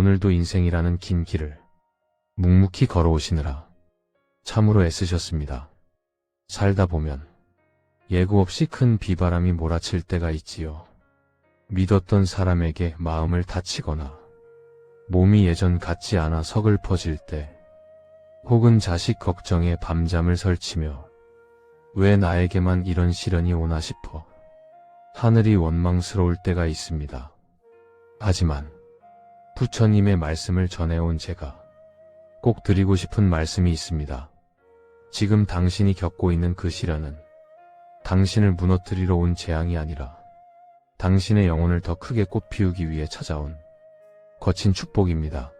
오늘도 인생이라는 긴 길을 묵묵히 걸어오시느라 참으로 애쓰셨습니다. 살다 보면 예고 없이 큰 비바람이 몰아칠 때가 있지요. 믿었던 사람에게 마음을 다치거나 몸이 예전 같지 않아 서글퍼질 때, 혹은 자식 걱정에 밤잠을 설치며 왜 나에게만 이런 시련이 오나 싶어 하늘이 원망스러울 때가 있습니다. 하지만 부처님의 말씀을 전해온 제가 꼭 드리고 싶은 말씀이 있습니다. 지금 당신이 겪고 있는 그 시련은 당신을 무너뜨리러 온 재앙이 아니라 당신의 영혼을 더 크게 꽃피우기 위해 찾아온 거친 축복입니다.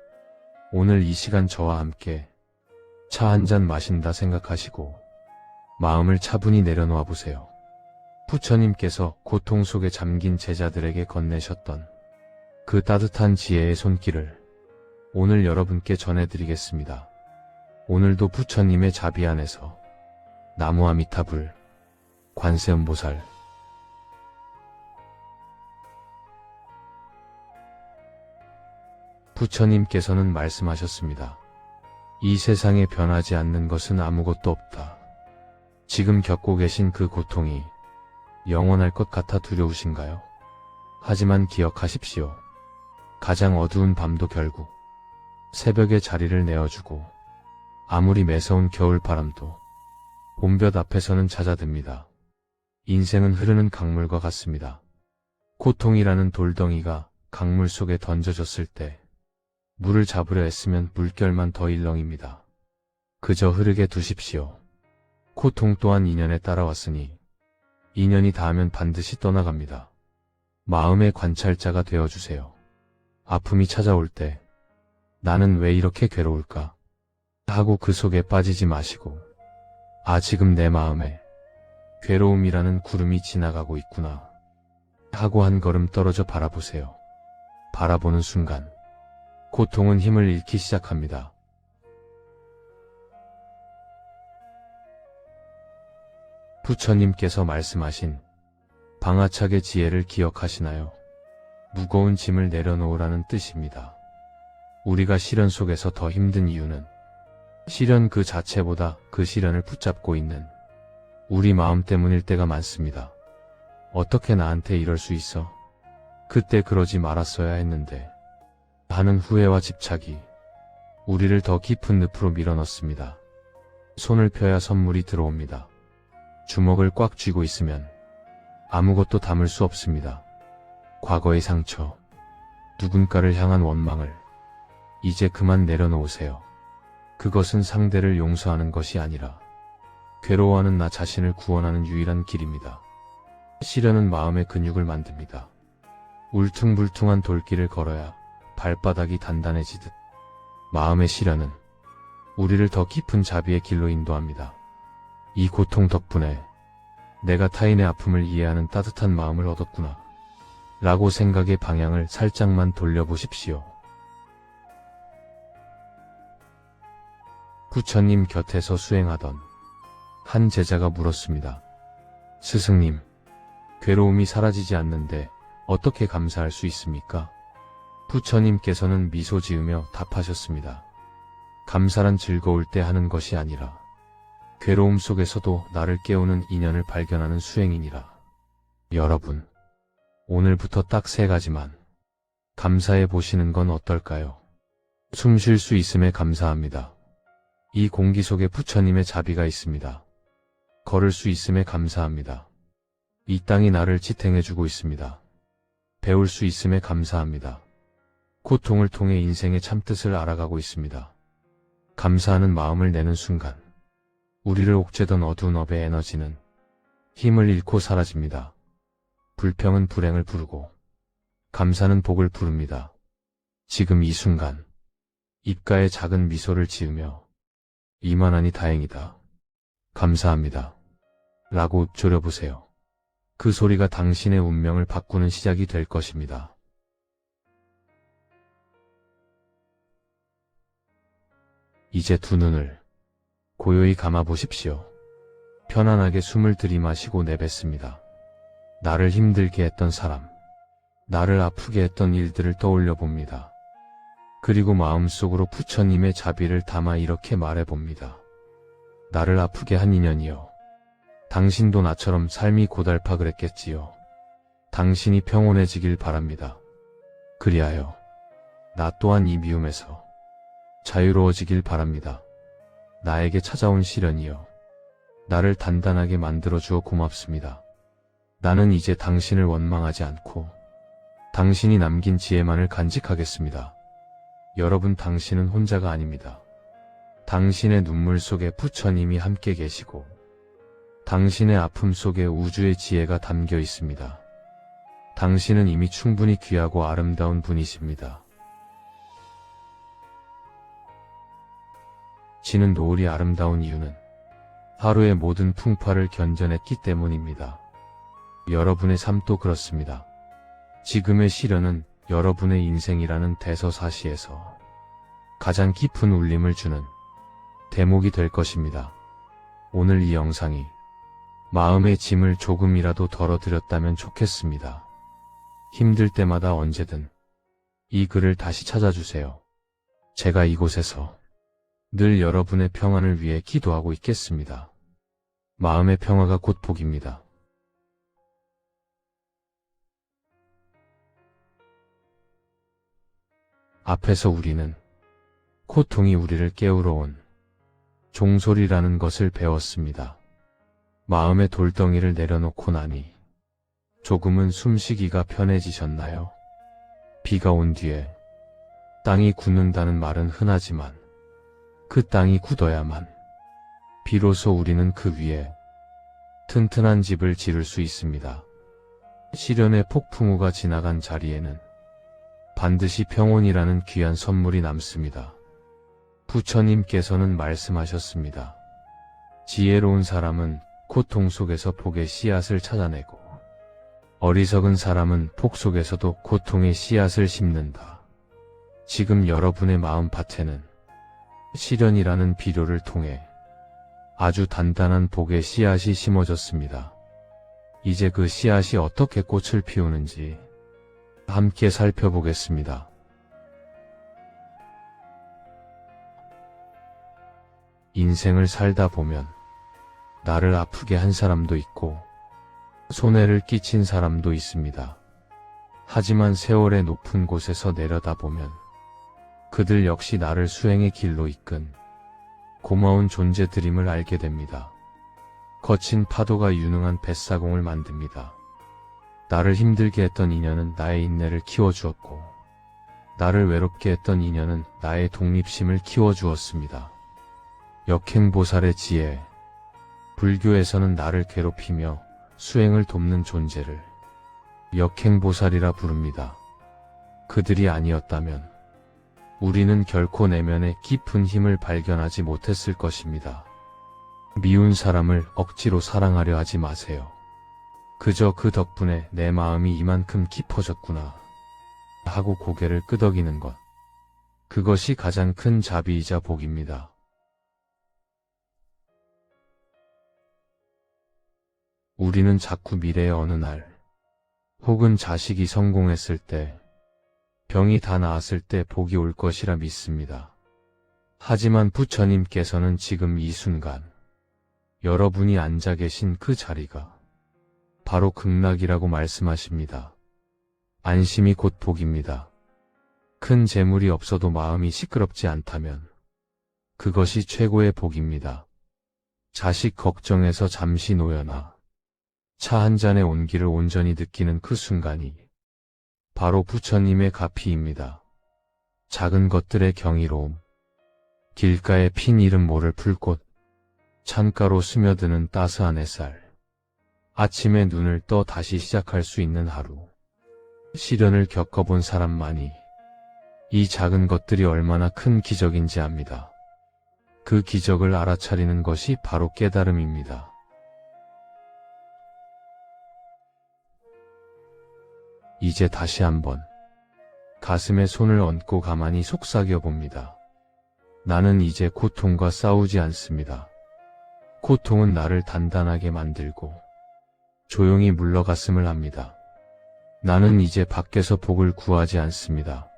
오늘 이 시간 저와 함께 차 한 잔 마신다 생각하시고 마음을 차분히 내려놓아 보세요. 부처님께서 고통 속에 잠긴 제자들에게 건네셨던 그 따뜻한 지혜의 손길을 오늘 여러분께 전해드리겠습니다. 오늘도 부처님의 자비 안에서 나무아미타불, 관세음보살, 부처님께서는 말씀하셨습니다. 이 세상에 변하지 않는 것은 아무것도 없다. 지금 겪고 계신 그 고통이 영원할 것 같아 두려우신가요? 하지만 기억하십시오. 가장 어두운 밤도 결국 새벽에 자리를 내어주고 아무리 매서운 겨울바람도 봄볕 앞에서는 잦아듭니다. 인생은 흐르는 강물과 같습니다. 고통이라는 돌덩이가 강물 속에 던져졌을 때 물을 잡으려 애쓰면 물결만 더 일렁입니다. 그저 흐르게 두십시오. 고통 또한 인연에 따라왔으니 인연이 닿으면 반드시 떠나갑니다. 마음의 관찰자가 되어주세요. 아픔이 찾아올 때 나는 왜 이렇게 괴로울까 하고 그 속에 빠지지 마시고, 아, 지금 내 마음에 괴로움이라는 구름이 지나가고 있구나 하고 한 걸음 떨어져 바라보세요. 바라보는 순간 고통은 힘을 잃기 시작합니다. 부처님께서 말씀하신 방아착의 지혜를 기억하시나요? 무거운 짐을 내려놓으라는 뜻입니다. 우리가 시련 속에서 더 힘든 이유는 시련 그 자체보다 그 시련을 붙잡고 있는 우리 마음 때문일 때가 많습니다. 어떻게 나한테 이럴 수 있어? 그때 그러지 말았어야 했는데 하는 후회와 집착이 우리를 더 깊은 늪으로 밀어넣습니다. 손을 펴야 선물이 들어옵니다. 주먹을 꽉 쥐고 있으면 아무것도 담을 수 없습니다. 과거의 상처, 누군가를 향한 원망을 이제 그만 내려놓으세요. 그것은 상대를 용서하는 것이 아니라 괴로워하는 나 자신을 구원하는 유일한 길입니다. 시련은 마음의 근육을 만듭니다. 울퉁불퉁한 돌길을 걸어야 발바닥이 단단해지듯 마음의 시련은 우리를 더 깊은 자비의 길로 인도합니다. 이 고통 덕분에 내가 타인의 아픔을 이해하는 따뜻한 마음을 얻었구나 라고 생각의 방향을 살짝만 돌려보십시오. 부처님 곁에서 수행하던 한 제자가 물었습니다. 스승님, 괴로움이 사라지지 않는데 어떻게 감사할 수 있습니까? 부처님께서는 미소 지으며 답하셨습니다. 감사란 즐거울 때 하는 것이 아니라 괴로움 속에서도 나를 깨우는 인연을 발견하는 수행이니라. 여러분, 오늘부터 딱 3가지만 감사해 보시는 건 어떨까요? 숨 쉴 수 있음에 감사합니다. 이 공기 속에 부처님의 자비가 있습니다. 걸을 수 있음에 감사합니다. 이 땅이 나를 지탱해주고 있습니다. 배울 수 있음에 감사합니다. 고통을 통해 인생의 참뜻을 알아가고 있습니다. 감사하는 마음을 내는 순간 우리를 옥죄던 어두운 업의 에너지는 힘을 잃고 사라집니다. 불평은 불행을 부르고 감사는 복을 부릅니다. 지금 이 순간 입가에 작은 미소를 지으며 이만하니 다행이다, 감사합니다 라고 졸여보세요. 그 소리가 당신의 운명을 바꾸는 시작이 될 것입니다. 이제 두 눈을 고요히 감아보십시오. 편안하게 숨을 들이마시고 내뱉습니다. 나를 힘들게 했던 사람, 나를 아프게 했던 일들을 떠올려 봅니다. 그리고 마음속으로 부처님의 자비를 담아 이렇게 말해봅니다. 나를 아프게 한 인연이여. 당신도 나처럼 삶이 고달파 그랬겠지요. 당신이 평온해지길 바랍니다. 그리하여 나 또한 이 미움에서 자유로워지길 바랍니다. 나에게 찾아온 시련이여. 나를 단단하게 만들어주어 고맙습니다. 나는 이제 당신을 원망하지 않고 당신이 남긴 지혜만을 간직하겠습니다. 여러분, 당신은 혼자가 아닙니다. 당신의 눈물 속에 부처님이 함께 계시고 당신의 아픔 속에 우주의 지혜가 담겨 있습니다. 당신은 이미 충분히 귀하고 아름다운 분이십니다. 지는 노을이 아름다운 이유는 하루의 모든 풍파를 견뎌냈기 때문입니다. 여러분의 삶도 그렇습니다. 지금의 시련은 여러분의 인생이라는 대서사시에서 가장 깊은 울림을 주는 대목이 될 것입니다. 오늘 이 영상이 마음의 짐을 조금이라도 덜어드렸다면 좋겠습니다. 힘들 때마다 언제든 이 글을 다시 찾아주세요. 제가 이곳에서 늘 여러분의 평안을 위해 기도하고 있겠습니다. 마음의 평화가 곧 복입니다. 앞에서 우리는 고통이 우리를 깨우러 온 종소리라는 것을 배웠습니다. 마음의 돌덩이를 내려놓고 나니 조금은 숨쉬기가 편해지셨나요? 비가 온 뒤에 땅이 굳는다는 말은 흔하지만 그 땅이 굳어야만 비로소 우리는 그 위에 튼튼한 집을 지을 수 있습니다. 시련의 폭풍우가 지나간 자리에는 반드시 평온이라는 귀한 선물이 남습니다. 부처님께서는 말씀하셨습니다. 지혜로운 사람은 고통 속에서 복의 씨앗을 찾아내고 어리석은 사람은 폭 속에서도 고통의 씨앗을 심는다. 지금 여러분의 마음밭에는 시련이라는 비료를 통해 아주 단단한 복의 씨앗이 심어졌습니다. 이제 그 씨앗이 어떻게 꽃을 피우는지 함께 살펴보겠습니다. 인생을 살다 보면 나를 아프게 한 사람도 있고 손해를 끼친 사람도 있습니다. 하지만 세월의 높은 곳에서 내려다보면 그들 역시 나를 수행의 길로 이끈 고마운 존재들임을 알게 됩니다. 거친 파도가 유능한 뱃사공을 만듭니다. 나를 힘들게 했던 인연은 나의 인내를 키워주었고 나를 외롭게 했던 인연은 나의 독립심을 키워주었습니다. 역행보살의 지혜. 불교에서는 나를 괴롭히며 수행을 돕는 존재를 역행보살이라 부릅니다. 그들이 아니었다면 우리는 결코 내면의 깊은 힘을 발견하지 못했을 것입니다. 미운 사람을 억지로 사랑하려 하지 마세요. 그저 그 덕분에 내 마음이 이만큼 깊어졌구나 하고 고개를 끄덕이는 것. 그것이 가장 큰 자비이자 복입니다. 우리는 자꾸 미래의 어느 날, 혹은 자식이 성공했을 때, 병이 다 나았을 때 복이 올 것이라 믿습니다. 하지만 부처님께서는 지금 이 순간, 여러분이 앉아 계신 그 자리가 바로 극락이라고 말씀하십니다. 안심이 곧 복입니다. 큰 재물이 없어도 마음이 시끄럽지 않다면 그것이 최고의 복입니다. 자식 걱정해서 잠시 놓여나 차 한 잔의 온기를 온전히 느끼는 그 순간이 바로 부처님의 가피입니다. 작은 것들의 경이로움, 길가에 핀 이름 모를 풀꽃, 창가로 스며드는 따스한 햇살, 아침에 눈을 떠 다시 시작할 수 있는 하루. 시련을 겪어본 사람만이 이 작은 것들이 얼마나 큰 기적인지 압니다. 그 기적을 알아차리는 것이 바로 깨달음입니다. 이제 다시 한번 가슴에 손을 얹고 가만히 속삭여 봅니다. 나는 이제 고통과 싸우지 않습니다. 고통은 나를 단단하게 만들고 조용히 물러갔음을 합니다. 나는 이제 밖에서 복을 구하지 않습니다.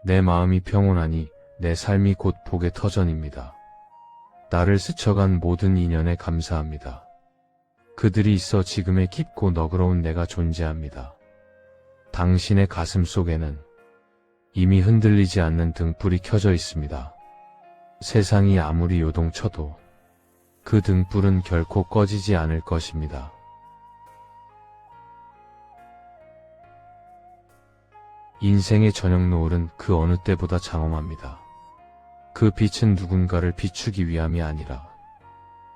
내 마음이 평온하니 내 삶이 곧 복의 터전입니다. 나를 스쳐간 모든 인연에 감사합니다. 그들이 있어 지금의 깊고 너그러운 내가 존재합니다. 당신의 가슴 속에는 이미 흔들리지 않는 등불이 켜져 있습니다. 세상이 아무리 요동쳐도 그 등불은 결코 꺼지지 않을 것입니다. 인생의 저녁 노을은 그 어느 때보다 장엄합니다. 그 빛은 누군가를 비추기 위함이 아니라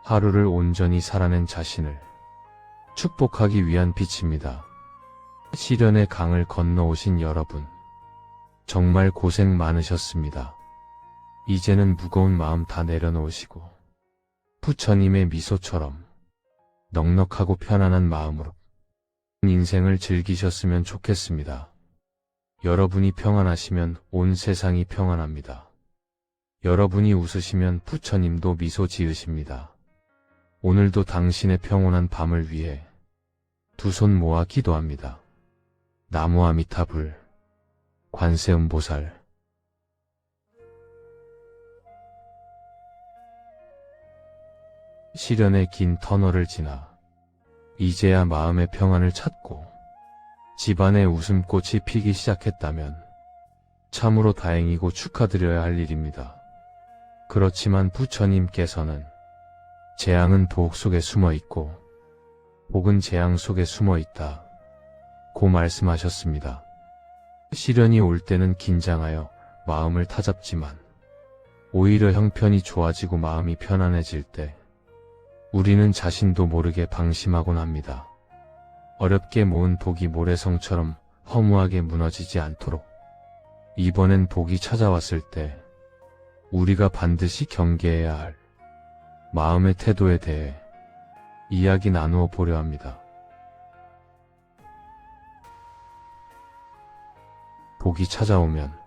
하루를 온전히 살아낸 자신을 축복하기 위한 빛입니다. 시련의 강을 건너오신 여러분, 정말 고생 많으셨습니다. 이제는 무거운 마음 다 내려놓으시고 부처님의 미소처럼 넉넉하고 편안한 마음으로 인생을 즐기셨으면 좋겠습니다. 여러분이 평안하시면 온 세상이 평안합니다. 여러분이 웃으시면 부처님도 미소 지으십니다. 오늘도 당신의 평온한 밤을 위해 두 손 모아 기도합니다. 나무 아미타불, 관세음보살. 시련의 긴 터널을 지나 이제야 마음의 평안을 찾고 집안에 웃음꽃이 피기 시작했다면 참으로 다행이고 축하드려야 할 일입니다. 그렇지만 부처님께서는 재앙은 복 속에 숨어 있고 복은 재앙 속에 숨어 있다 고 말씀하셨습니다. 시련이 올 때는 긴장하여 마음을 타잡지만 오히려 형편이 좋아지고 마음이 편안해질 때 우리는 자신도 모르게 방심하곤 합니다. 어렵게 모은 복이 모래성처럼 허무하게 무너지지 않도록 이번엔 복이 찾아왔을 때 우리가 반드시 경계해야 할 마음의 태도에 대해 이야기 나누어 보려 합니다. 복이 찾아오면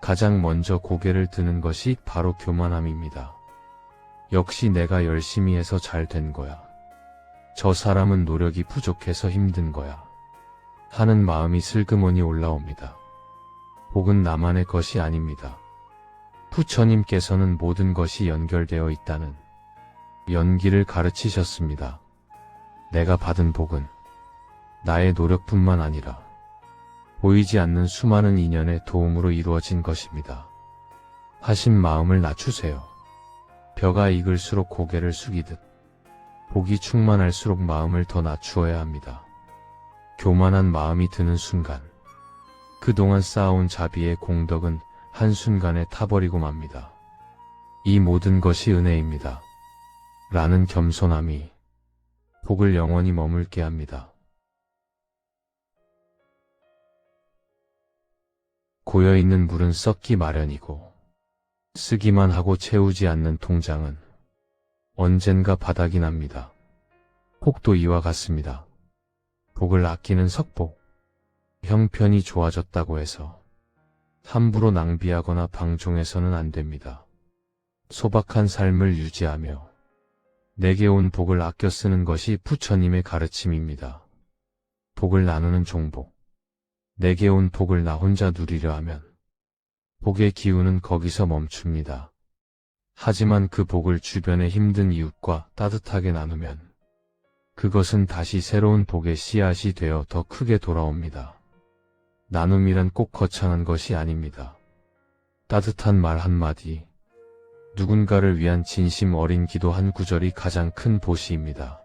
가장 먼저 고개를 드는 것이 바로 교만함입니다. 역시 내가 열심히 해서 잘 된 거야. 저 사람은 노력이 부족해서 힘든 거야. 하는 마음이 슬그머니 올라옵니다. 복은 나만의 것이 아닙니다. 부처님께서는 모든 것이 연결되어 있다는 연기를 가르치셨습니다. 내가 받은 복은 나의 노력뿐만 아니라 보이지 않는 수많은 인연의 도움으로 이루어진 것입니다. 하신 마음을 낮추세요. 벼가 익을수록 고개를 숙이듯 복이 충만할수록 마음을 더 낮추어야 합니다. 교만한 마음이 드는 순간 그동안 쌓아온 자비의 공덕은 한순간에 타버리고 맙니다. 이 모든 것이 은혜입니다. 라는 겸손함이 복을 영원히 머물게 합니다. 고여있는 물은 썩기 마련이고 쓰기만 하고 채우지 않는 통장은 언젠가 바닥이 납니다. 복도 이와 같습니다. 복을 아끼는 석복. 형편이 좋아졌다고 해서 함부로 낭비하거나 방종해서는 안 됩니다. 소박한 삶을 유지하며 내게 온 복을 아껴 쓰는 것이 부처님의 가르침입니다. 복을 나누는 종복. 내게 온 복을 나 혼자 누리려 하면 복의 기운은 거기서 멈춥니다. 하지만 그 복을 주변의 힘든 이웃과 따뜻하게 나누면 그것은 다시 새로운 복의 씨앗이 되어 더 크게 돌아옵니다. 나눔이란 꼭 거창한 것이 아닙니다. 따뜻한 말 한마디, 누군가를 위한 진심 어린 기도 한 구절이 가장 큰 보시입니다.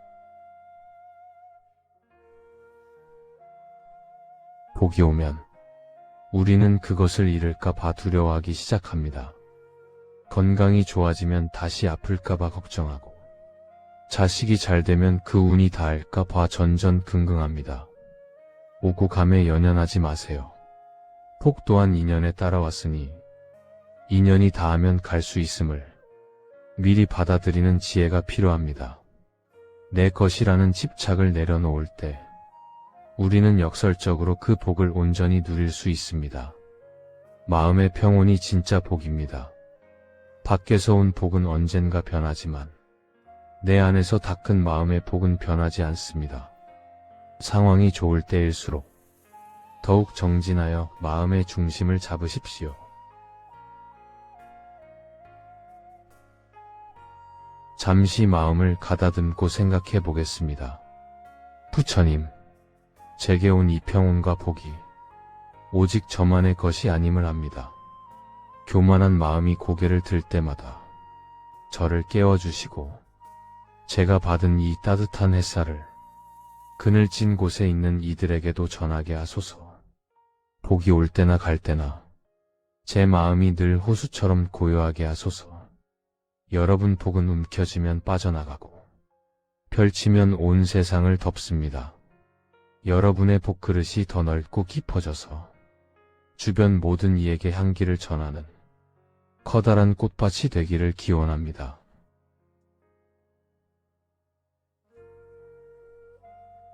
복이 오면 우리는 그것을 잃을까 봐 두려워하기 시작합니다. 건강이 좋아지면 다시 아플까 봐 걱정하고 자식이 잘 되면 그 운이 닿을까 봐 전전긍긍합니다. 오고 감에 연연하지 마세요. 복 또한 인연에 따라왔으니 인연이 닿으면 갈 수 있음을 미리 받아들이는 지혜가 필요합니다. 내 것이라는 집착을 내려놓을 때 우리는 역설적으로 그 복을 온전히 누릴 수 있습니다. 마음의 평온이 진짜 복입니다. 밖에서 온 복은 언젠가 변하지만 내 안에서 닦은 마음의 복은 변하지 않습니다. 상황이 좋을 때일수록 더욱 정진하여 마음의 중심을 잡으십시오. 잠시 마음을 가다듬고 생각해 보겠습니다. 부처님, 제게 온 이 평온과 복이 오직 저만의 것이 아님을 압니다. 교만한 마음이 고개를 들 때마다 저를 깨워주시고 제가 받은 이 따뜻한 햇살을 그늘진 곳에 있는 이들에게도 전하게 하소서. 복이 올 때나 갈 때나 제 마음이 늘 호수처럼 고요하게 하소서. 여러분 복은 움켜쥐면 빠져나가고 펼치면 온 세상을 덮습니다. 여러분의 복그릇이 더 넓고 깊어져서 주변 모든 이에게 향기를 전하는 커다란 꽃밭이 되기를 기원합니다.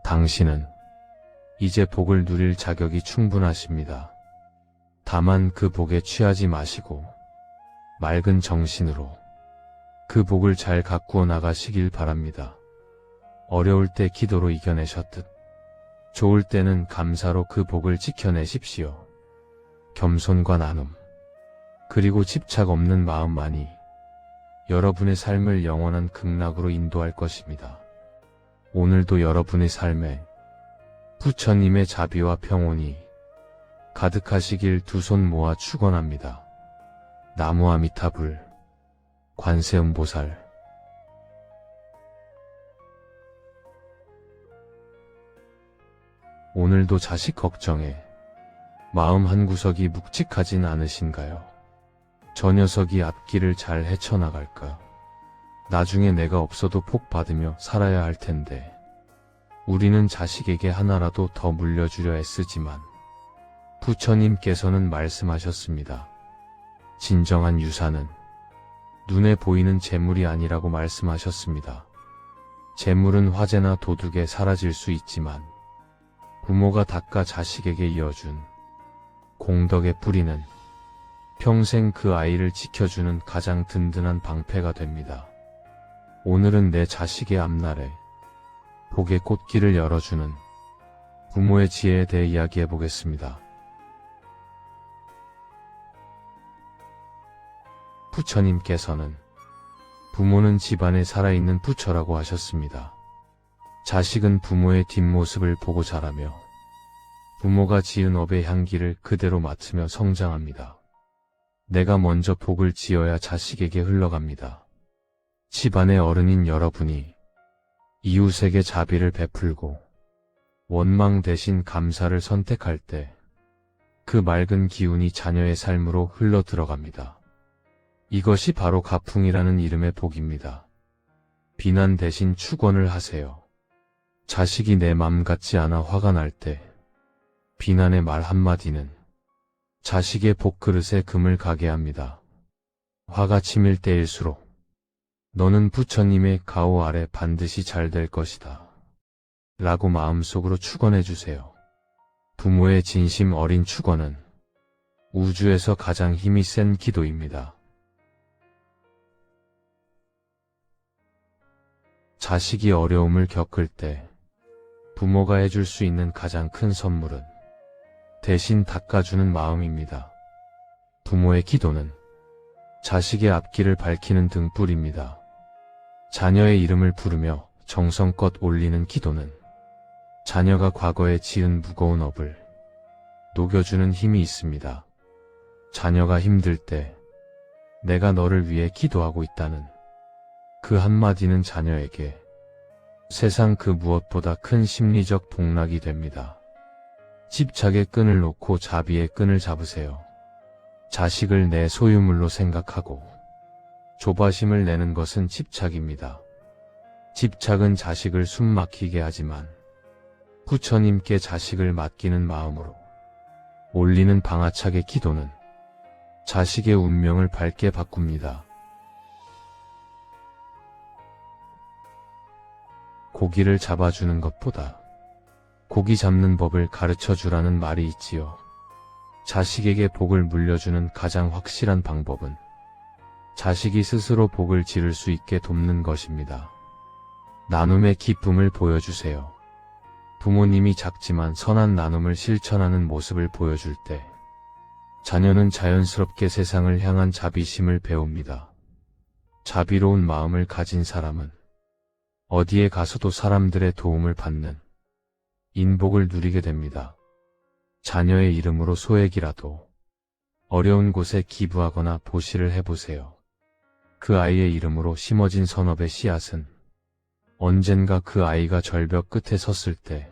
당신은 이제 복을 누릴 자격이 충분하십니다. 다만 그 복에 취하지 마시고 맑은 정신으로 그 복을 잘 가꾸어 나가시길 바랍니다. 어려울 때 기도로 이겨내셨듯 좋을 때는 감사로 그 복을 지켜내십시오. 겸손과 나눔, 그리고 집착 없는 마음만이 여러분의 삶을 영원한 극락으로 인도할 것입니다. 오늘도 여러분의 삶에 부처님의 자비와 평온이 가득하시길 두 손 모아 축원합니다. 나무 아미타불 관세음보살. 오늘도 자식 걱정에 마음 한구석이 묵직하진 않으신가요? 저 녀석이 앞길을 잘 헤쳐나갈까? 나중에 내가 없어도 복 받으며 살아야 할 텐데. 우리는 자식에게 하나라도 더 물려주려 애쓰지만 부처님께서는 말씀하셨습니다. 진정한 유산은 눈에 보이는 재물이 아니라고 말씀하셨습니다. 재물은 화재나 도둑에 사라질 수 있지만 부모가 닦아 자식에게 이어준 공덕의 뿌리는 평생 그 아이를 지켜주는 가장 든든한 방패가 됩니다. 오늘은 내 자식의 앞날에 복의 꽃길을 열어주는 부모의 지혜에 대해 이야기해 보겠습니다. 부처님께서는 부모는 집안에 살아있는 부처라고 하셨습니다. 자식은 부모의 뒷모습을 보고 자라며 부모가 지은 업의 향기를 그대로 맡으며 성장합니다. 내가 먼저 복을 지어야 자식에게 흘러갑니다. 집안의 어른인 여러분이 이웃에게 자비를 베풀고 원망 대신 감사를 선택할 때 그 맑은 기운이 자녀의 삶으로 흘러 들어갑니다. 이것이 바로 가풍이라는 이름의 복입니다. 비난 대신 축원을 하세요. 자식이 내 맘 같지 않아 화가 날 때 비난의 말 한마디는 자식의 복그릇에 금을 가게 합니다. 화가 치밀 때일수록 너는 부처님의 가호 아래 반드시 잘 될 것이다 라고 마음속으로 축원해 주세요. 부모의 진심 어린 축원은 우주에서 가장 힘이 센 기도입니다. 자식이 어려움을 겪을 때 부모가 해줄 수 있는 가장 큰 선물은 대신 닦아주는 마음입니다. 부모의 기도는 자식의 앞길을 밝히는 등불입니다. 자녀의 이름을 부르며 정성껏 올리는 기도는 자녀가 과거에 지은 무거운 업을 녹여주는 힘이 있습니다. 자녀가 힘들 때 내가 너를 위해 기도하고 있다는 그 한마디는 자녀에게 세상 그 무엇보다 큰 심리적 복락이 됩니다. 집착의 끈을 놓고 자비의 끈을 잡으세요. 자식을 내 소유물로 생각하고 조바심을 내는 것은 집착입니다. 집착은 자식을 숨막히게 하지만 부처님께 자식을 맡기는 마음으로 올리는 방아착의 기도는 자식의 운명을 밝게 바꿉니다. 고기를 잡아주는 것보다 고기 잡는 법을 가르쳐 주라는 말이 있지요. 자식에게 복을 물려주는 가장 확실한 방법은 자식이 스스로 복을 지를 수 있게 돕는 것입니다. 나눔의 기쁨을 보여주세요. 부모님이 작지만 선한 나눔을 실천하는 모습을 보여줄 때 자녀는 자연스럽게 세상을 향한 자비심을 배웁니다. 자비로운 마음을 가진 사람은 어디에 가서도 사람들의 도움을 받는 인복을 누리게 됩니다. 자녀의 이름으로 소액이라도 어려운 곳에 기부하거나 보시를 해보세요. 그 아이의 이름으로 심어진 선업의 씨앗은 언젠가 그 아이가 절벽 끝에 섰을 때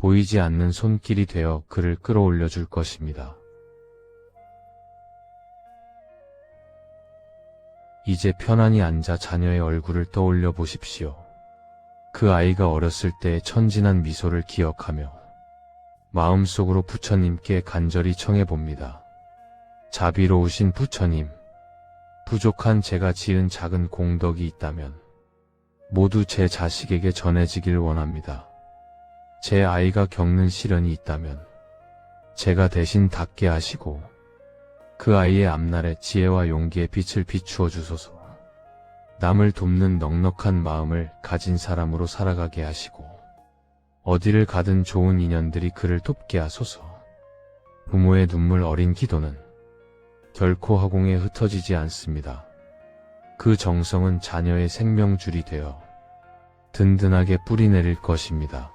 보이지 않는 손길이 되어 그를 끌어올려 줄 것입니다. 이제 편안히 앉아 자녀의 얼굴을 떠올려 보십시오. 그 아이가 어렸을 때의 천진한 미소를 기억하며 마음속으로 부처님께 간절히 청해 봅니다. 자비로우신 부처님, 부족한 제가 지은 작은 공덕이 있다면 모두 제 자식에게 전해지길 원합니다. 제 아이가 겪는 시련이 있다면 제가 대신 닿게 하시고 그 아이의 앞날에 지혜와 용기의 빛을 비추어 주소서. 남을 돕는 넉넉한 마음을 가진 사람으로 살아가게 하시고 어디를 가든 좋은 인연들이 그를 돕게 하소서. 부모의 눈물 어린 기도는 결코 허공에 흩어지지 않습니다. 그 정성은 자녀의 생명줄이 되어 든든하게 뿌리내릴 것입니다.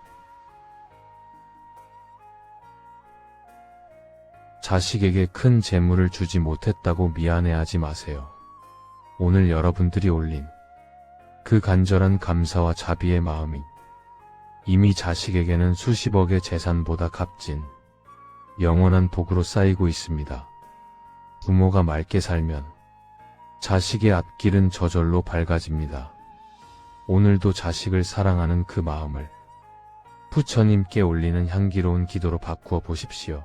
자식에게 큰 재물을 주지 못했다고 미안해하지 마세요. 오늘 여러분들이 올린 그 간절한 감사와 자비의 마음이 이미 자식에게는 수십억의 재산보다 값진 영원한 복으로 쌓이고 있습니다. 부모가 맑게 살면 자식의 앞길은 저절로 밝아집니다. 오늘도 자식을 사랑하는 그 마음을 부처님께 올리는 향기로운 기도로 바꾸어 보십시오.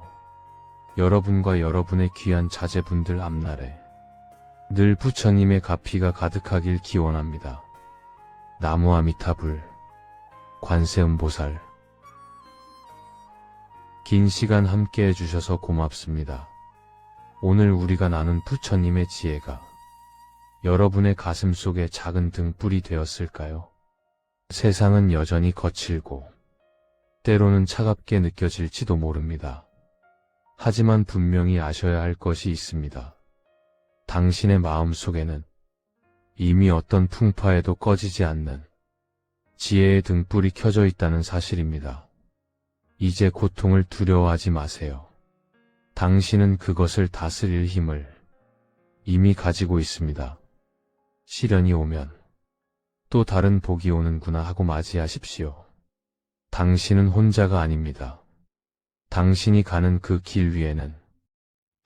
여러분과 여러분의 귀한 자제분들 앞날에 늘 부처님의 가피가 가득하길 기원합니다. 나무 아미타불, 관세음보살. 긴 시간 함께 해주셔서 고맙습니다. 오늘 우리가 나눈 부처님의 지혜가 여러분의 가슴 속에 작은 등불이 되었을까요? 세상은 여전히 거칠고 때로는 차갑게 느껴질지도 모릅니다. 하지만 분명히 아셔야 할 것이 있습니다. 당신의 마음 속에는 이미 어떤 풍파에도 꺼지지 않는 지혜의 등불이 켜져 있다는 사실입니다. 이제 고통을 두려워하지 마세요. 당신은 그것을 다스릴 힘을 이미 가지고 있습니다. 시련이 오면 또 다른 복이 오는구나 하고 맞이하십시오. 당신은 혼자가 아닙니다. 당신이 가는 그 길 위에는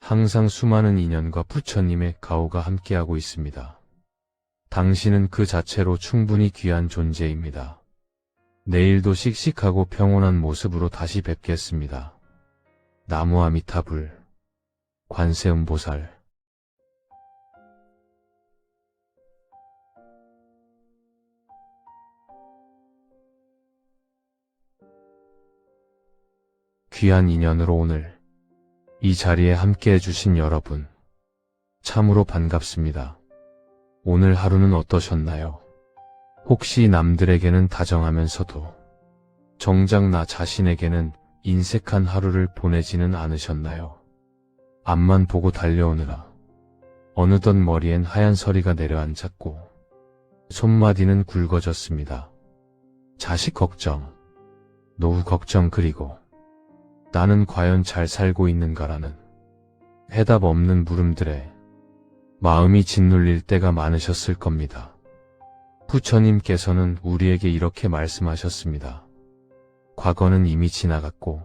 항상 수많은 인연과 부처님의 가호가 함께하고 있습니다. 당신은 그 자체로 충분히 귀한 존재입니다. 내일도 씩씩하고 평온한 모습으로 다시 뵙겠습니다. 나무 아미타불, 관세음보살. 귀한 인연으로 오늘 이 자리에 함께 해주신 여러분, 참으로 반갑습니다. 오늘 하루는 어떠셨나요? 혹시 남들에게는 다정하면서도 정작 나 자신에게는 인색한 하루를 보내지는 않으셨나요? 앞만 보고 달려오느라 어느덧 머리엔 하얀 서리가 내려앉았고 손마디는 굵어졌습니다. 자식 걱정, 노후 걱정, 그리고 나는 과연 잘 살고 있는가라는 해답 없는 물음들에 마음이 짓눌릴 때가 많으셨을 겁니다. 부처님께서는 우리에게 이렇게 말씀하셨습니다. 과거는 이미 지나갔고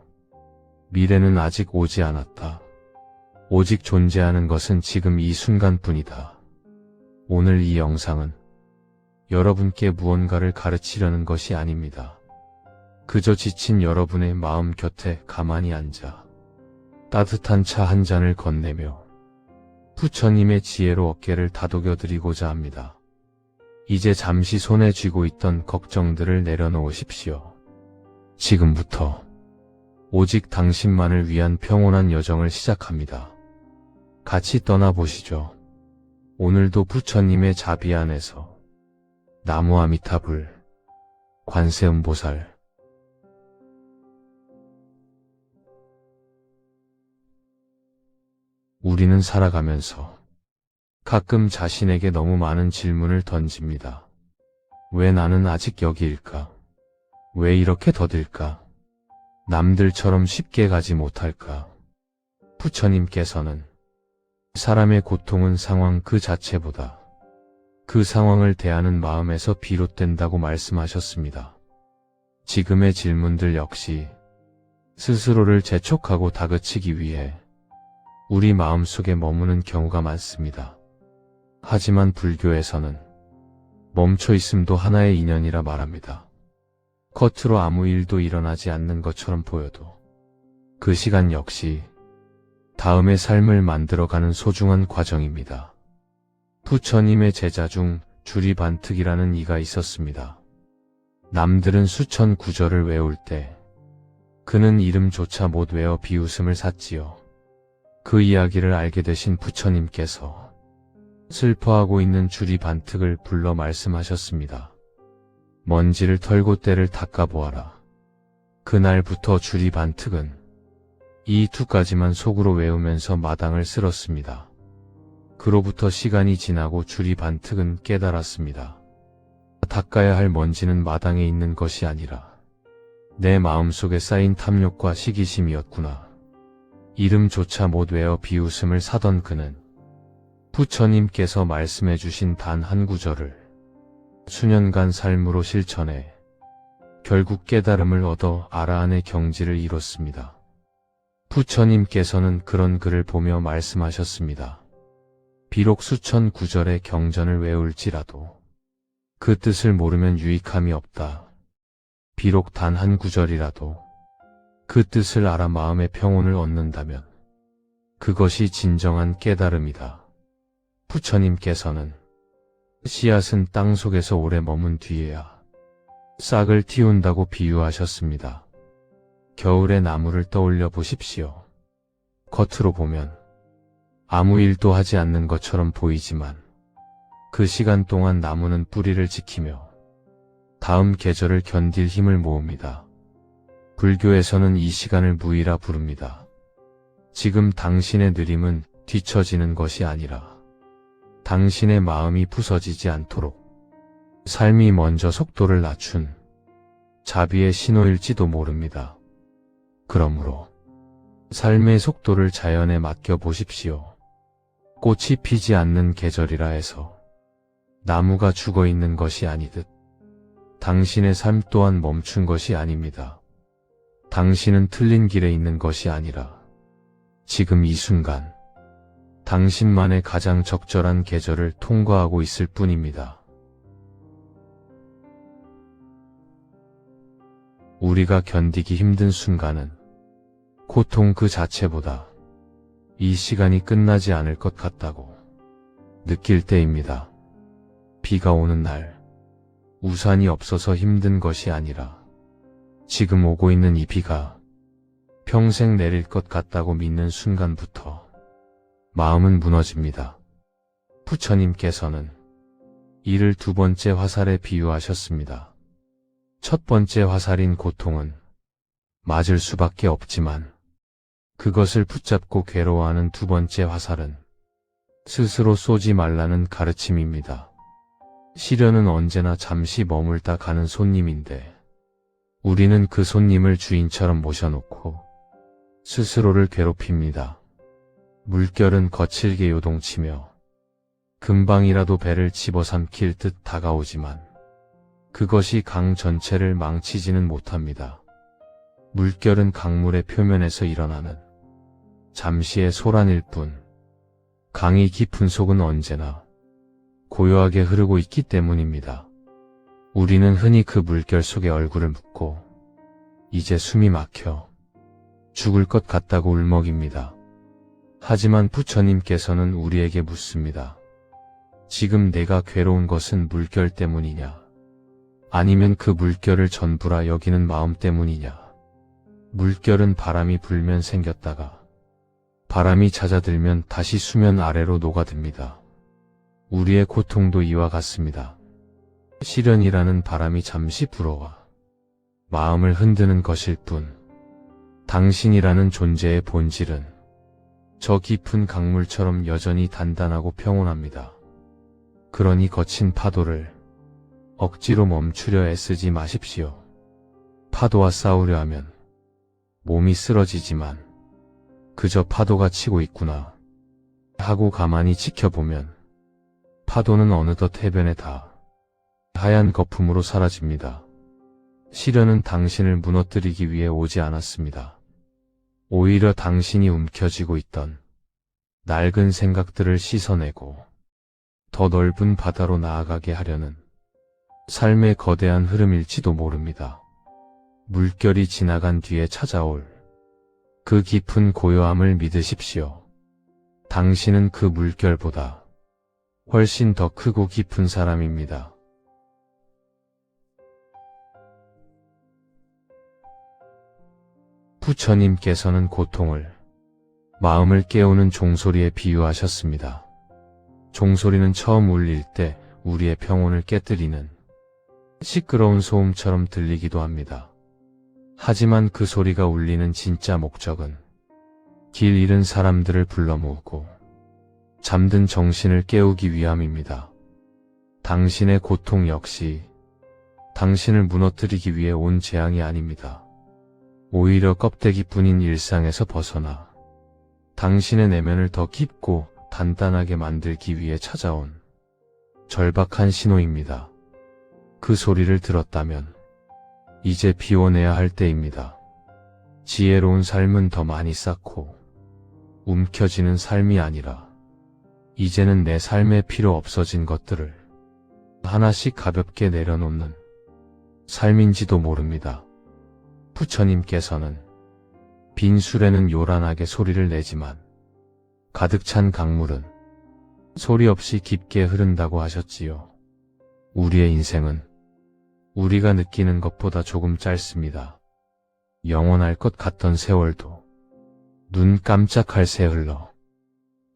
미래는 아직 오지 않았다. 오직 존재하는 것은 지금 이 순간뿐이다. 오늘 이 영상은 여러분께 무언가를 가르치려는 것이 아닙니다. 그저 지친 여러분의 마음 곁에 가만히 앉아 따뜻한 차 한 잔을 건네며 부처님의 지혜로 어깨를 다독여 드리고자 합니다. 이제 잠시 손에 쥐고 있던 걱정들을 내려놓으십시오. 지금부터 오직 당신만을 위한 평온한 여정을 시작합니다. 같이 떠나보시죠. 오늘도 부처님의 자비 안에서 나무 아미타불, 관세음보살. 우리는 살아가면서 가끔 자신에게 너무 많은 질문을 던집니다. 왜 나는 아직 여기일까? 왜 이렇게 더딜까? 남들처럼 쉽게 가지 못할까? 부처님께서는 사람의 고통은 상황 그 자체보다 그 상황을 대하는 마음에서 비롯된다고 말씀하셨습니다. 지금의 질문들 역시 스스로를 재촉하고 다그치기 위해 우리 마음속에 머무는 경우가 많습니다. 하지만 불교에서는 멈춰 있음도 하나의 인연이라 말합니다. 겉으로 아무 일도 일어나지 않는 것처럼 보여도 그 시간 역시 다음의 삶을 만들어가는 소중한 과정입니다. 부처님의 제자 중 주리반특이라는 이가 있었습니다. 남들은 수천 구절을 외울 때 그는 이름조차 못 외워 비웃음을 샀지요. 그 이야기를 알게 되신 부처님께서 슬퍼하고 있는 주리반특을 불러 말씀하셨습니다. 먼지를 털고 때를 닦아보아라. 그날부터 주리반특은 이 두 가지만 속으로 외우면서 마당을 쓸었습니다. 그로부터 시간이 지나고 주리반특은 깨달았습니다. 닦아야 할 먼지는 마당에 있는 것이 아니라 내 마음속에 쌓인 탐욕과 시기심이었구나. 이름조차 못 외워 비웃음을 사던 그는 부처님께서 말씀해 주신 단 한 구절을 수년간 삶으로 실천해 결국 깨달음을 얻어 아라한의 경지를 이뤘습니다. 부처님께서는 그런 그를 보며 말씀하셨습니다. 비록 수천 구절의 경전을 외울지라도 그 뜻을 모르면 유익함이 없다. 비록 단 한 구절이라도 그 뜻을 알아 마음의 평온을 얻는다면 그것이 진정한 깨달음이다. 부처님께서는 씨앗은 땅 속에서 오래 머문 뒤에야 싹을 틔운다고 비유하셨습니다. 겨울의 나무를 떠올려 보십시오. 겉으로 보면 아무 일도 하지 않는 것처럼 보이지만 그 시간 동안 나무는 뿌리를 지키며 다음 계절을 견딜 힘을 모읍니다. 불교에서는 이 시간을 무의라 부릅니다. 지금 당신의 느림은 뒤처지는 것이 아니라 당신의 마음이 부서지지 않도록 삶이 먼저 속도를 낮춘 자비의 신호일지도 모릅니다. 그러므로 삶의 속도를 자연에 맡겨 보십시오. 꽃이 피지 않는 계절이라 해서 나무가 죽어 있는 것이 아니듯 당신의 삶 또한 멈춘 것이 아닙니다. 당신은 틀린 길에 있는 것이 아니라 지금 이 순간 당신만의 가장 적절한 계절을 통과하고 있을 뿐입니다. 우리가 견디기 힘든 순간은 고통 그 자체보다 이 시간이 끝나지 않을 것 같다고 느낄 때입니다. 비가 오는 날, 우산이 없어서 힘든 것이 아니라 지금 오고 있는 이 비가 평생 내릴 것 같다고 믿는 순간부터 마음은 무너집니다. 부처님께서는 이를 두 번째 화살에 비유하셨습니다. 첫 번째 화살인 고통은 맞을 수밖에 없지만 그것을 붙잡고 괴로워하는 두 번째 화살은 스스로 쏘지 말라는 가르침입니다. 시련은 언제나 잠시 머물다 가는 손님인데 우리는 그 손님을 주인처럼 모셔놓고 스스로를 괴롭힙니다. 물결은 거칠게 요동치며 금방이라도 배를 집어삼킬 듯 다가오지만 그것이 강 전체를 망치지는 못합니다. 물결은 강물의 표면에서 일어나는 잠시의 소란일 뿐 강이 깊은 속은 언제나 고요하게 흐르고 있기 때문입니다. 우리는 흔히 그 물결 속에 얼굴을 묻고 이제 숨이 막혀 죽을 것 같다고 울먹입니다. 하지만 부처님께서는 우리에게 묻습니다. 지금 내가 괴로운 것은 물결 때문이냐? 아니면 그 물결을 전부라 여기는 마음 때문이냐? 물결은 바람이 불면 생겼다가 바람이 잦아들면 다시 수면 아래로 녹아듭니다. 우리의 고통도 이와 같습니다. 시련이라는 바람이 잠시 불어와 마음을 흔드는 것일 뿐 당신이라는 존재의 본질은 저 깊은 강물처럼 여전히 단단하고 평온합니다. 그러니 거친 파도를 억지로 멈추려 애쓰지 마십시오. 파도와 싸우려 하면 몸이 쓰러지지만 그저 파도가 치고 있구나 하고 가만히 지켜보면 파도는 어느덧 해변에 다 하얀 거품으로 사라집니다. 시련은 당신을 무너뜨리기 위해 오지 않았습니다. 오히려 당신이 움켜쥐고 있던 낡은 생각들을 씻어내고 더 넓은 바다로 나아가게 하려는 삶의 거대한 흐름일지도 모릅니다. 물결이 지나간 뒤에 찾아올 그 깊은 고요함을 믿으십시오. 당신은 그 물결보다 훨씬 더 크고 깊은 사람입니다. 부처님께서는 고통을 마음을 깨우는 종소리에 비유하셨습니다. 종소리는 처음 울릴 때 우리의 평온을 깨뜨리는 시끄러운 소음처럼 들리기도 합니다. 하지만 그 소리가 울리는 진짜 목적은 길 잃은 사람들을 불러 모으고 잠든 정신을 깨우기 위함입니다. 당신의 고통 역시 당신을 무너뜨리기 위해 온 재앙이 아닙니다. 오히려 껍데기뿐인 일상에서 벗어나 당신의 내면을 더 깊고 단단하게 만들기 위해 찾아온 절박한 신호입니다. 그 소리를 들었다면 이제 비워내야 할 때입니다. 지혜로운 삶은 더 많이 쌓고 움켜쥐는 삶이 아니라 이제는 내 삶에 필요 없어진 것들을 하나씩 가볍게 내려놓는 삶인지도 모릅니다. 부처님께서는 빈 술에는 요란하게 소리를 내지만 가득 찬 강물은 소리 없이 깊게 흐른다고 하셨지요. 우리의 인생은 우리가 느끼는 것보다 조금 짧습니다. 영원할 것 같던 세월도 눈 깜짝할 새 흘러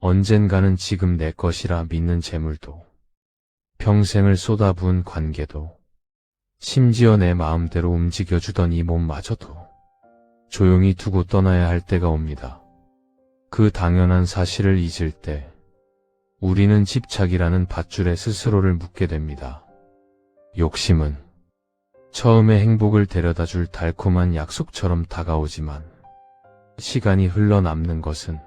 언젠가는 지금 내 것이라 믿는 재물도 평생을 쏟아부은 관계도 심지어 내 마음대로 움직여주던 이 몸마저도 조용히 두고 떠나야 할 때가 옵니다. 그 당연한 사실을 잊을 때 우리는 집착이라는 밧줄에 스스로를 묶게 됩니다. 욕심은 처음에 행복을 데려다줄 달콤한 약속처럼 다가오지만 시간이 흘러 남는 것은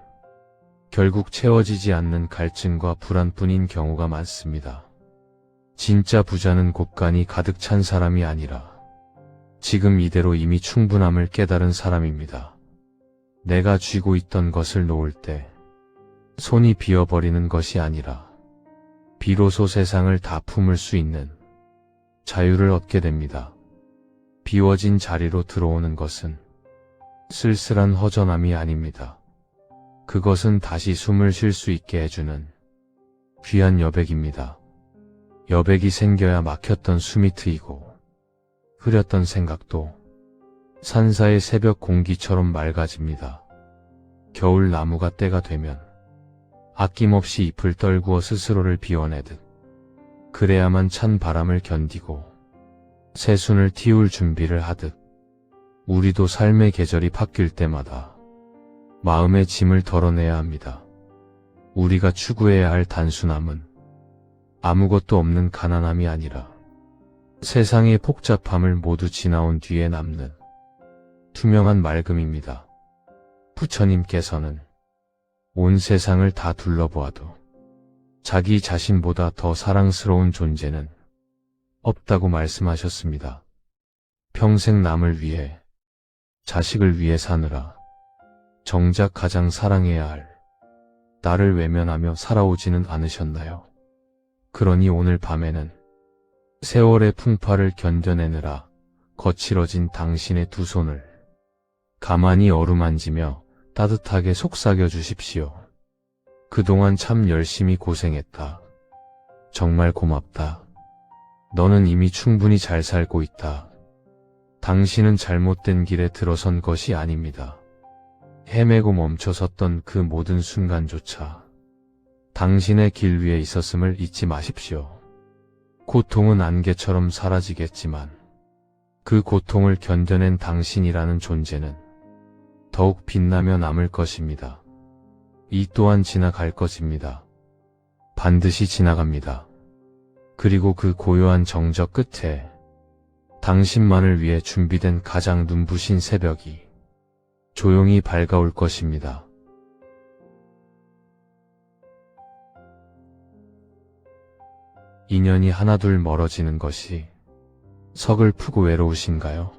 결국 채워지지 않는 갈증과 불안뿐인 경우가 많습니다. 진짜 부자는 곳간이 가득 찬 사람이 아니라 지금 이대로 이미 충분함을 깨달은 사람입니다. 내가 쥐고 있던 것을 놓을 때 손이 비어버리는 것이 아니라 비로소 세상을 다 품을 수 있는 자유를 얻게 됩니다. 비워진 자리로 들어오는 것은 쓸쓸한 허전함이 아닙니다. 그것은 다시 숨을 쉴 수 있게 해주는 귀한 여백입니다. 여백이 생겨야 막혔던 숨이 트이고 흐렸던 생각도 산사의 새벽 공기처럼 맑아집니다. 겨울 나무가 때가 되면 아낌없이 잎을 떨구어 스스로를 비워내듯 그래야만 찬 바람을 견디고 새순을 틔울 준비를 하듯 우리도 삶의 계절이 바뀔 때마다 마음의 짐을 덜어내야 합니다. 우리가 추구해야 할 단순함은 아무것도 없는 가난함이 아니라 세상의 복잡함을 모두 지나온 뒤에 남는 투명한 맑음입니다. 부처님께서는 온 세상을 다 둘러보아도 자기 자신보다 더 사랑스러운 존재는 없다고 말씀하셨습니다. 평생 남을 위해, 자식을 위해 사느라 정작 가장 사랑해야 할 나를 외면하며 살아오지는 않으셨나요? 그러니 오늘 밤에는 세월의 풍파를 견뎌내느라 거칠어진 당신의 두 손을 가만히 어루만지며 따뜻하게 속삭여 주십시오. 그동안 참 열심히 고생했다. 정말 고맙다. 너는 이미 충분히 잘 살고 있다. 당신은 잘못된 길에 들어선 것이 아닙니다. 헤매고 멈춰섰던 그 모든 순간조차 당신의 길 위에 있었음을 잊지 마십시오. 고통은 안개처럼 사라지겠지만 그 고통을 견뎌낸 당신이라는 존재는 더욱 빛나며 남을 것입니다. 이 또한 지나갈 것입니다. 반드시 지나갑니다. 그리고 그 고요한 정적 끝에 당신만을 위해 준비된 가장 눈부신 새벽이 조용히 밝아올 것입니다. 인연이 하나둘 멀어지는 것이 서글프고 외로우신가요?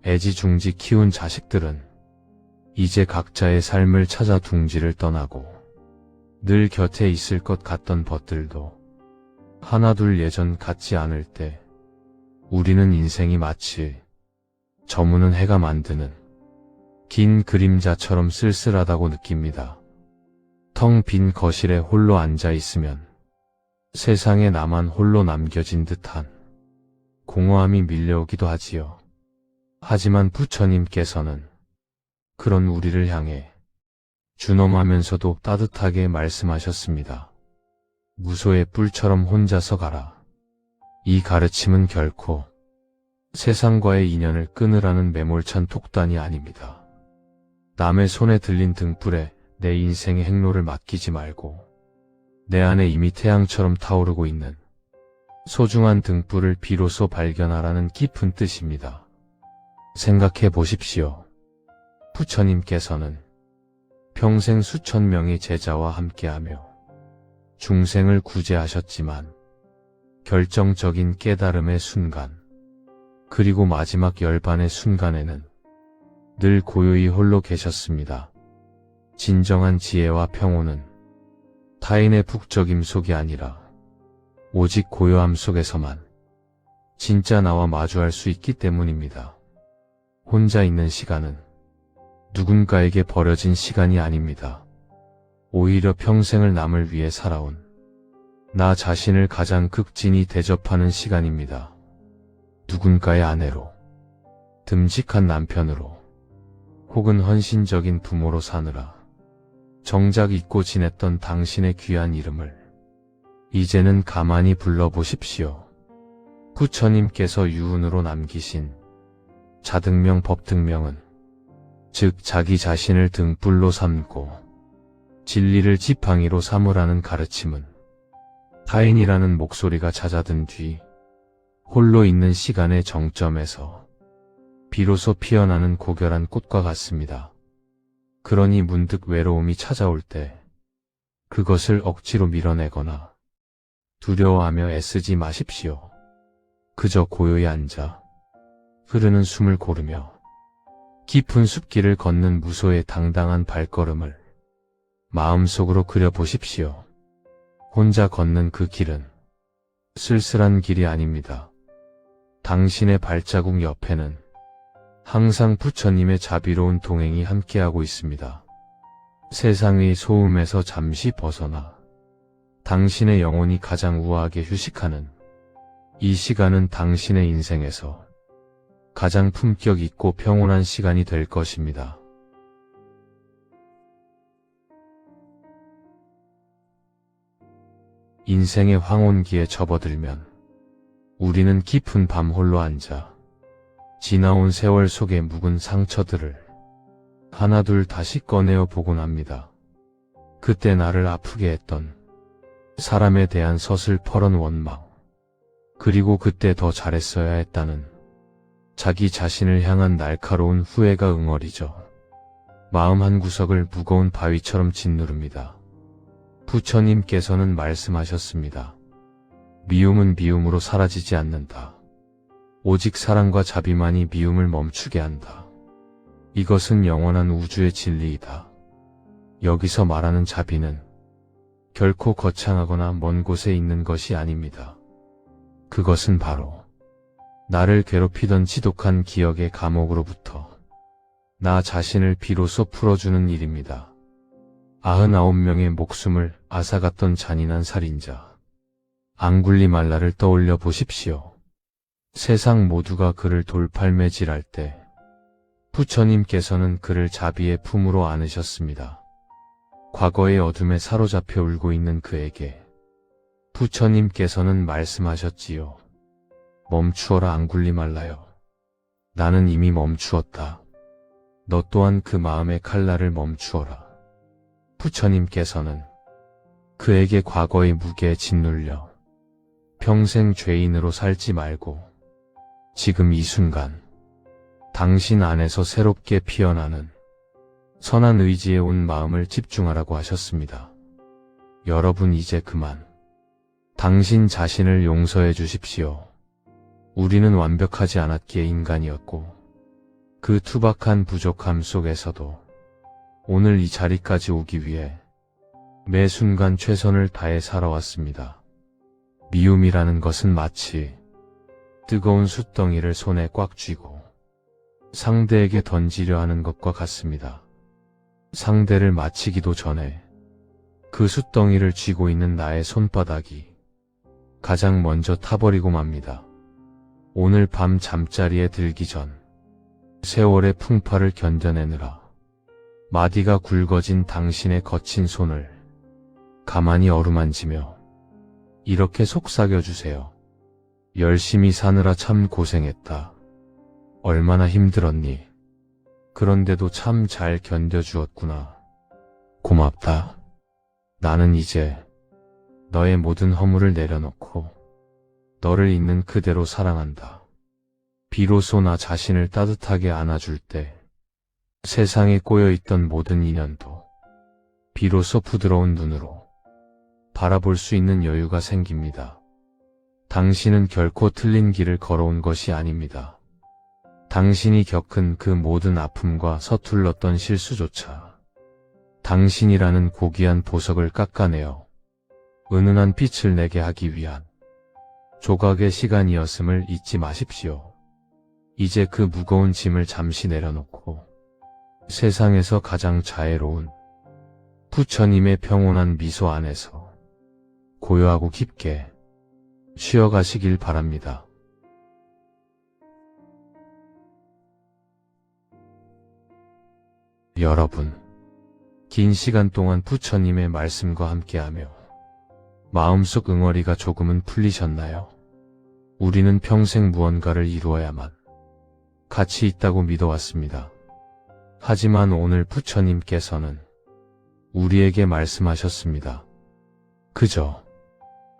애지중지 키운 자식들은 이제 각자의 삶을 찾아 둥지를 떠나고 늘 곁에 있을 것 같던 벗들도 하나둘 예전 같지 않을 때 우리는 인생이 마치 저무는 해가 만드는 긴 그림자처럼 쓸쓸하다고 느낍니다. 텅 빈 거실에 홀로 앉아 있으면 세상에 나만 홀로 남겨진 듯한 공허함이 밀려오기도 하지요. 하지만 부처님께서는 그런 우리를 향해 준엄하면서도 따뜻하게 말씀하셨습니다. 무소의 뿔처럼 혼자서 가라. 이 가르침은 결코 세상과의 인연을 끊으라는 매몰찬 톡단이 아닙니다. 남의 손에 들린 등불에 내 인생의 행로를 맡기지 말고 내 안에 이미 태양처럼 타오르고 있는 소중한 등불을 비로소 발견하라는 깊은 뜻입니다. 생각해 보십시오. 부처님께서는 평생 수천 명의 제자와 함께하며 중생을 구제하셨지만 결정적인 깨달음의 순간, 그리고 마지막 열반의 순간에는 늘 고요히 홀로 계셨습니다. 진정한 지혜와 평온은 타인의 북적임 속이 아니라 오직 고요함 속에서만 진짜 나와 마주할 수 있기 때문입니다. 혼자 있는 시간은 누군가에게 버려진 시간이 아닙니다. 오히려 평생을 남을 위해 살아온 나 자신을 가장 극진히 대접하는 시간입니다. 누군가의 아내로, 듬직한 남편으로, 혹은 헌신적인 부모로 사느라 정작 잊고 지냈던 당신의 귀한 이름을 이제는 가만히 불러보십시오. 부처님께서 유운으로 남기신 자등명 법등명은 즉 자기 자신을 등불로 삼고 진리를 지팡이로 삼으라는 가르침은 타인이라는 목소리가 잦아든 뒤 홀로 있는 시간의 정점에서 비로소 피어나는 고결한 꽃과 같습니다. 그러니 문득 외로움이 찾아올 때 그것을 억지로 밀어내거나 두려워하며 애쓰지 마십시오. 그저 고요히 앉아 흐르는 숨을 고르며 깊은 숲길을 걷는 무소의 당당한 발걸음을 마음속으로 그려보십시오. 혼자 걷는 그 길은 쓸쓸한 길이 아닙니다. 당신의 발자국 옆에는 항상 부처님의 자비로운 동행이 함께하고 있습니다. 세상의 소음에서 잠시 벗어나 당신의 영혼이 가장 우아하게 휴식하는 이 시간은 당신의 인생에서 가장 품격 있고 평온한 시간이 될 것입니다. 인생의 황혼기에 접어들면 우리는 깊은 밤 홀로 앉아 지나온 세월 속의 묵은 상처들을 하나둘 다시 꺼내어 보곤 합니다. 그때 나를 아프게 했던 사람에 대한 서슬퍼런 원망, 그리고 그때 더 잘했어야 했다는 자기 자신을 향한 날카로운 후회가 응어리죠. 마음 한구석을 무거운 바위처럼 짓누릅니다. 부처님께서는 말씀하셨습니다. 미움은 미움으로 사라지지 않는다. 오직 사랑과 자비만이 미움을 멈추게 한다. 이것은 영원한 우주의 진리이다. 여기서 말하는 자비는 결코 거창하거나 먼 곳에 있는 것이 아닙니다. 그것은 바로 나를 괴롭히던 지독한 기억의 감옥으로부터 나 자신을 비로소 풀어주는 일입니다. 99명의 목숨을 앗아갔던 잔인한 살인자 앙굴리말라를 떠올려 보십시오. 세상 모두가 그를 돌팔매질할 때 부처님께서는 그를 자비의 품으로 안으셨습니다. 과거의 어둠에 사로잡혀 울고 있는 그에게 부처님께서는 말씀하셨지요. 멈추어라 앙굴리말라여. 나는 이미 멈추었다. 너 또한 그 마음의 칼날을 멈추어라. 부처님께서는 그에게 과거의 무게에 짓눌려 평생 죄인으로 살지 말고 지금 이 순간 당신 안에서 새롭게 피어나는 선한 의지에 온 마음을 집중하라고 하셨습니다. 여러분 이제 그만 당신 자신을 용서해 주십시오. 우리는 완벽하지 않았기에 인간이었고 그 투박한 부족함 속에서도 오늘 이 자리까지 오기 위해 매 순간 최선을 다해 살아왔습니다. 미움이라는 것은 마치 뜨거운 숯덩이를 손에 꽉 쥐고 상대에게 던지려 하는 것과 같습니다. 상대를 맞히기도 전에 그 숯덩이를 쥐고 있는 나의 손바닥이 가장 먼저 타버리고 맙니다. 오늘 밤 잠자리에 들기 전 세월의 풍파를 견뎌내느라 마디가 굵어진 당신의 거친 손을 가만히 어루만지며 이렇게 속삭여주세요. 열심히 사느라 참 고생했다. 얼마나 힘들었니? 그런데도 참 잘 견뎌주었구나. 고맙다. 나는 이제 너의 모든 허물을 내려놓고 너를 있는 그대로 사랑한다. 비로소 나 자신을 따뜻하게 안아줄 때 세상에 꼬여있던 모든 인연도 비로소 부드러운 눈으로 바라볼 수 있는 여유가 생깁니다. 당신은 결코 틀린 길을 걸어온 것이 아닙니다. 당신이 겪은 그 모든 아픔과 서툴렀던 실수조차 당신이라는 고귀한 보석을 깎아내어 은은한 빛을 내게 하기 위한 조각의 시간이었음을 잊지 마십시오. 이제 그 무거운 짐을 잠시 내려놓고 세상에서 가장 자애로운 부처님의 평온한 미소 안에서 고요하고 깊게 쉬어가시길 바랍니다. 여러분, 긴 시간 동안 부처님의 말씀과 함께하며 마음속 응어리가 조금은 풀리셨나요? 우리는 평생 무언가를 이루어야만 가치 있다고 믿어왔습니다. 하지만 오늘 부처님께서는 우리에게 말씀하셨습니다. 그저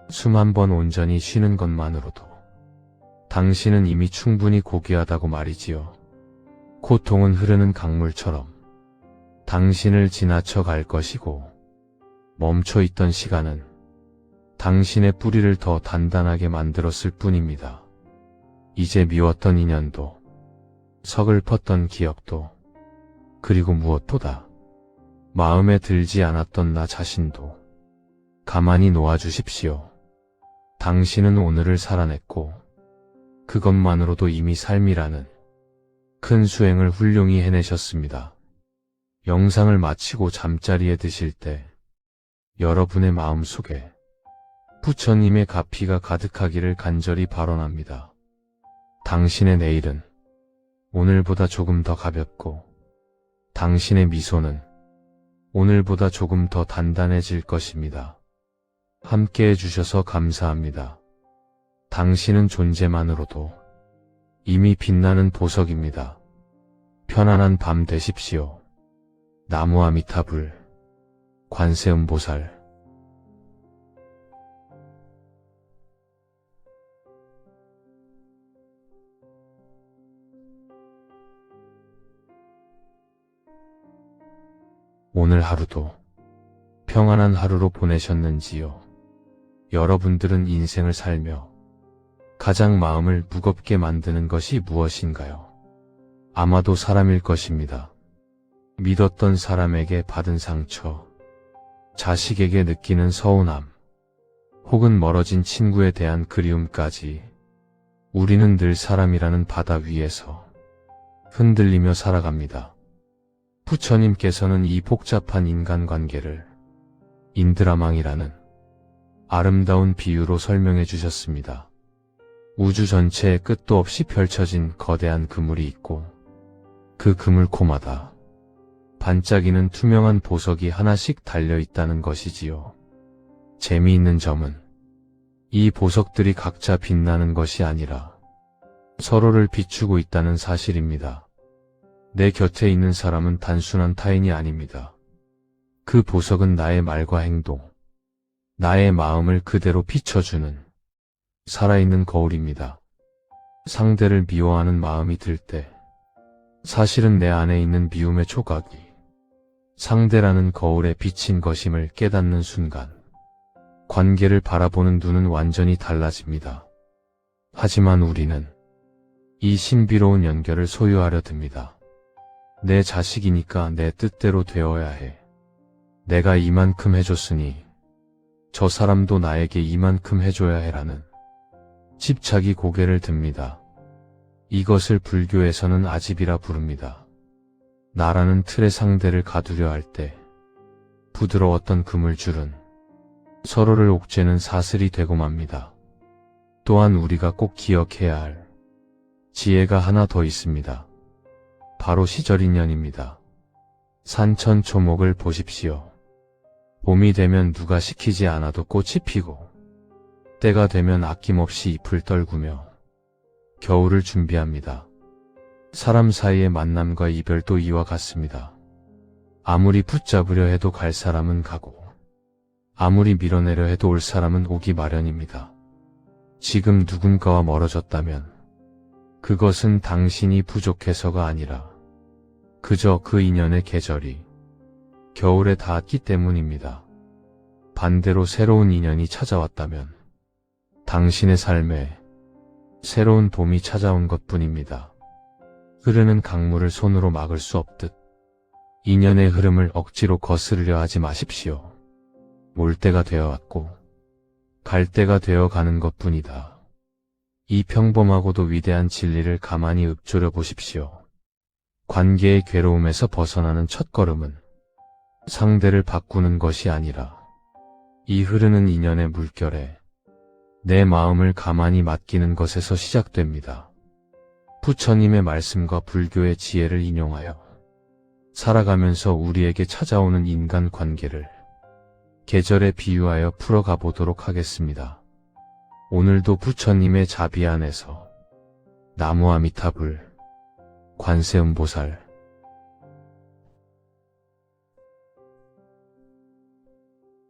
숨 한 번 온전히 쉬는 것만으로도 당신은 이미 충분히 고귀하다고 말이지요. 고통은 흐르는 강물처럼 당신을 지나쳐 갈 것이고 멈춰있던 시간은 당신의 뿌리를 더 단단하게 만들었을 뿐입니다. 이제 미웠던 인연도 서글펐던 기억도 그리고 무엇보다 마음에 들지 않았던 나 자신도 가만히 놓아주십시오. 당신은 오늘을 살아냈고 그것만으로도 이미 삶이라는 큰 수행을 훌륭히 해내셨습니다. 영상을 마치고 잠자리에 드실 때 여러분의 마음속에 부처님의 가피가 가득하기를 간절히 발언합니다. 당신의 내일은 오늘보다 조금 더 가볍고 당신의 미소는 오늘보다 조금 더 단단해질 것입니다. 함께 해주셔서 감사합니다. 당신은 존재만으로도 이미 빛나는 보석입니다. 편안한 밤 되십시오. 나무아미타불, 관세음보살. 오늘 하루도 평안한 하루로 보내셨는지요? 여러분들은 인생을 살며 가장 마음을 무겁게 만드는 것이 무엇인가요? 아마도 사람일 것입니다. 믿었던 사람에게 받은 상처, 자식에게 느끼는 서운함, 혹은 멀어진 친구에 대한 그리움까지 우리는 늘 사람이라는 바다 위에서 흔들리며 살아갑니다. 부처님께서는 이 복잡한 인간관계를 인드라망이라는 아름다운 비유로 설명해 주셨습니다. 우주 전체에 끝도 없이 펼쳐진 거대한 그물이 있고 그 그물 코마다 반짝이는 투명한 보석이 하나씩 달려있다는 것이지요. 재미있는 점은 이 보석들이 각자 빛나는 것이 아니라 서로를 비추고 있다는 사실입니다. 내 곁에 있는 사람은 단순한 타인이 아닙니다. 그 보석은 나의 말과 행동, 나의 마음을 그대로 비춰주는 살아있는 거울입니다. 상대를 미워하는 마음이 들 때, 사실은 내 안에 있는 미움의 조각이 상대라는 거울에 비친 것임을 깨닫는 순간, 관계를 바라보는 눈은 완전히 달라집니다. 하지만 우리는 이 신비로운 연결을 소유하려 듭니다. 내 자식이니까 내 뜻대로 되어야 해. 내가 이만큼 해줬으니 저 사람도 나에게 이만큼 해줘야 해라는 집착이 고개를 듭니다. 이것을 불교에서는 아집이라 부릅니다. 나라는 틀의 상대를 가두려 할 때 부드러웠던 그물줄은 서로를 옥죄는 사슬이 되고 맙니다. 또한 우리가 꼭 기억해야 할 지혜가 하나 더 있습니다. 바로 시절인연입니다. 산천초목을 보십시오. 봄이 되면 누가 시키지 않아도 꽃이 피고, 때가 되면 아낌없이 잎을 떨구며 겨울을 준비합니다. 사람 사이의 만남과 이별도 이와 같습니다. 아무리 붙잡으려 해도 갈 사람은 가고, 아무리 밀어내려 해도 올 사람은 오기 마련입니다. 지금 누군가와 멀어졌다면 그것은 당신이 부족해서가 아니라 그저 그 인연의 계절이 겨울에 닿았기 때문입니다. 반대로 새로운 인연이 찾아왔다면 당신의 삶에 새로운 봄이 찾아온 것뿐입니다. 흐르는 강물을 손으로 막을 수 없듯 인연의 흐름을 억지로 거스르려 하지 마십시오. 올 때가 되어왔고 갈 때가 되어가는 것뿐이다. 이 평범하고도 위대한 진리를 가만히 읊조려 보십시오. 관계의 괴로움에서 벗어나는 첫걸음은 상대를 바꾸는 것이 아니라 이 흐르는 인연의 물결에 내 마음을 가만히 맡기는 것에서 시작됩니다. 부처님의 말씀과 불교의 지혜를 인용하여 살아가면서 우리에게 찾아오는 인간 관계를 계절에 비유하여 풀어가 보도록 하겠습니다. 오늘도 부처님의 자비 안에서 나무 아미타불, 관세음보살,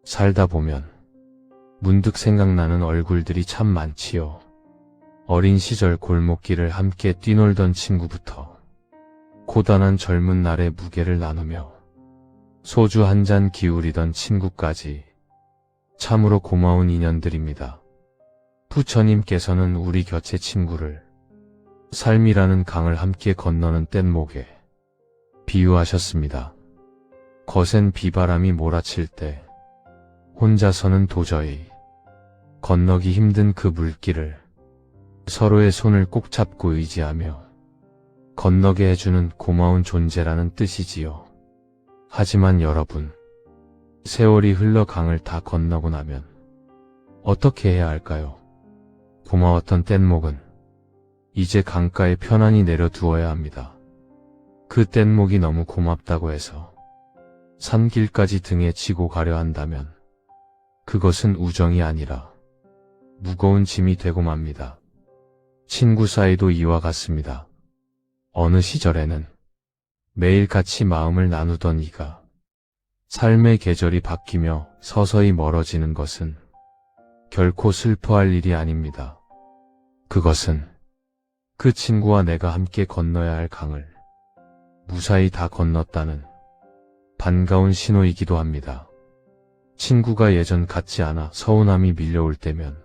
살다 보면 문득 생각나는 얼굴들이 참 많지요. 어린 시절 골목길을 함께 뛰놀던 친구부터 고단한 젊은 날의 무게를 나누며 소주 한 잔 기울이던 친구까지 참으로 고마운 인연들입니다. 부처님께서는 우리 곁의 친구를 삶이라는 강을 함께 건너는 뗏목에 비유하셨습니다. 거센 비바람이 몰아칠 때 혼자서는 도저히 건너기 힘든 그 물길을 서로의 손을 꼭 잡고 의지하며 건너게 해주는 고마운 존재라는 뜻이지요. 하지만 여러분, 세월이 흘러 강을 다 건너고 나면 어떻게 해야 할까요? 고마웠던 뗏목은 이제 강가에 편안히 내려두어야 합니다. 그 뗏목이 너무 고맙다고 해서 산길까지 등에 지고 가려 한다면 그것은 우정이 아니라 무거운 짐이 되고 맙니다. 친구 사이도 이와 같습니다. 어느 시절에는 매일 같이 마음을 나누던 이가 삶의 계절이 바뀌며 서서히 멀어지는 것은 결코 슬퍼할 일이 아닙니다. 그것은 그 친구와 내가 함께 건너야 할 강을 무사히 다 건넜다는 반가운 신호이기도 합니다. 친구가 예전 같지 않아 서운함이 밀려올 때면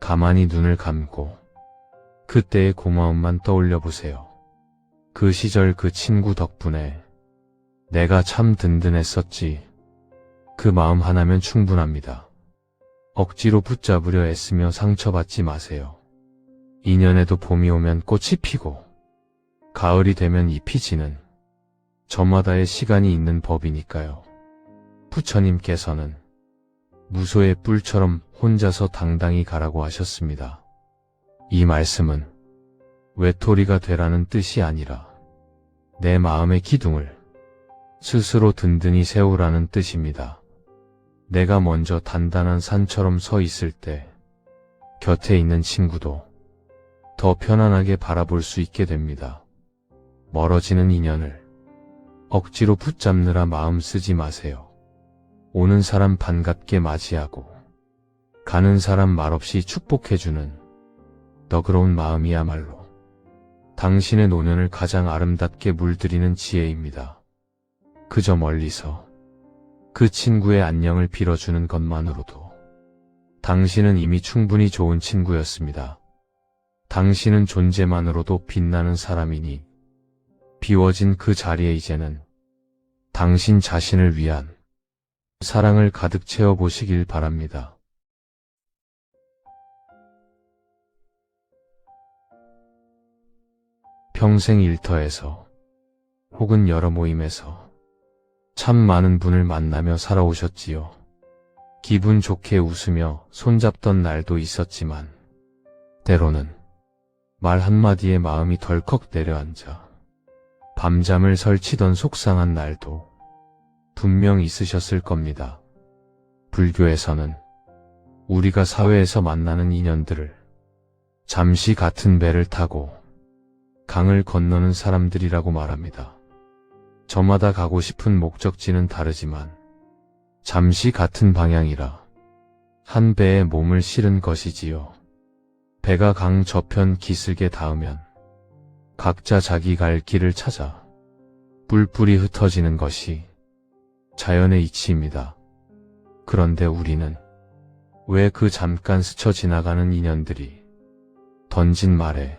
가만히 눈을 감고 그때의 고마움만 떠올려 보세요. 그 시절 그 친구 덕분에 내가 참 든든했었지. 그 마음 하나면 충분합니다. 억지로 붙잡으려 애쓰며 상처받지 마세요. 인연에도 봄이 오면 꽃이 피고 가을이 되면 잎이 지는 저마다의 시간이 있는 법이니까요. 부처님께서는 무소의 뿔처럼 혼자서 당당히 가라고 하셨습니다. 이 말씀은 외톨이가 되라는 뜻이 아니라 내 마음의 기둥을 스스로 든든히 세우라는 뜻입니다. 내가 먼저 단단한 산처럼 서 있을 때 곁에 있는 친구도 더 편안하게 바라볼 수 있게 됩니다. 멀어지는 인연을 억지로 붙잡느라 마음 쓰지 마세요. 오는 사람 반갑게 맞이하고 가는 사람 말없이 축복해주는 너그러운 마음이야말로 당신의 노년을 가장 아름답게 물들이는 지혜입니다. 그저 멀리서 그 친구의 안녕을 빌어주는 것만으로도 당신은 이미 충분히 좋은 친구였습니다. 당신은 존재만으로도 빛나는 사람이니 비워진 그 자리에 이제는 당신 자신을 위한 사랑을 가득 채워보시길 바랍니다. 평생 일터에서 혹은 여러 모임에서 참 많은 분을 만나며 살아오셨지요. 기분 좋게 웃으며 손잡던 날도 있었지만 때로는 말 한마디에 마음이 덜컥 내려앉아 밤잠을 설치던 속상한 날도 분명 있으셨을 겁니다. 불교에서는 우리가 사회에서 만나는 인연들을 잠시 같은 배를 타고 강을 건너는 사람들이라고 말합니다. 저마다 가고 싶은 목적지는 다르지만 잠시 같은 방향이라 한 배에 몸을 실은 것이지요. 배가 강 저편 기슭에 닿으면 각자 자기 갈 길을 찾아 뿔뿔이 흩어지는 것이 자연의 이치입니다. 그런데 우리는 왜 그 잠깐 스쳐 지나가는 인연들이 던진 말에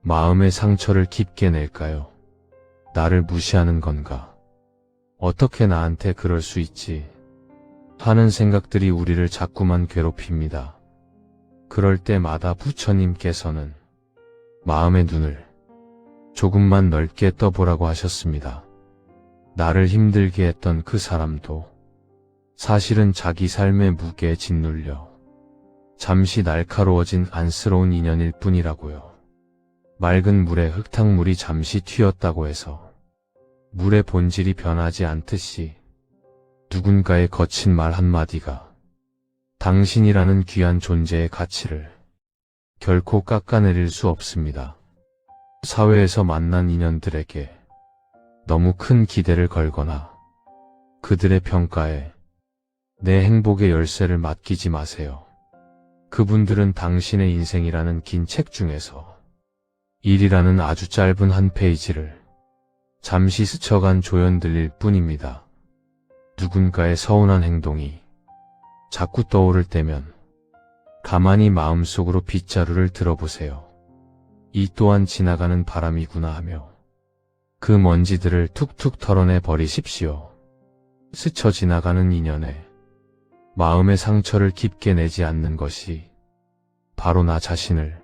마음의 상처를 깊게 낼까요? 나를 무시하는 건가? 어떻게 나한테 그럴 수 있지? 하는 생각들이 우리를 자꾸만 괴롭힙니다. 그럴 때마다 부처님께서는 마음의 눈을 조금만 넓게 떠보라고 하셨습니다. 나를 힘들게 했던 그 사람도 사실은 자기 삶의 무게에 짓눌려 잠시 날카로워진 안쓰러운 인연일 뿐이라고요. 맑은 물에 흙탕물이 잠시 튀었다고 해서 물의 본질이 변하지 않듯이 누군가의 거친 말 한마디가 당신이라는 귀한 존재의 가치를 결코 깎아내릴 수 없습니다. 사회에서 만난 인연들에게 너무 큰 기대를 걸거나 그들의 평가에 내 행복의 열쇠를 맡기지 마세요. 그분들은 당신의 인생이라는 긴 책 중에서 일이라는 아주 짧은 한 페이지를 잠시 스쳐간 조연들일 뿐입니다. 누군가의 서운한 행동이 자꾸 떠오를 때면 가만히 마음속으로 빗자루를 들어보세요. 이 또한 지나가는 바람이구나 하며 그 먼지들을 툭툭 털어내 버리십시오. 스쳐 지나가는 인연에 마음의 상처를 깊게 내지 않는 것이 바로 나 자신을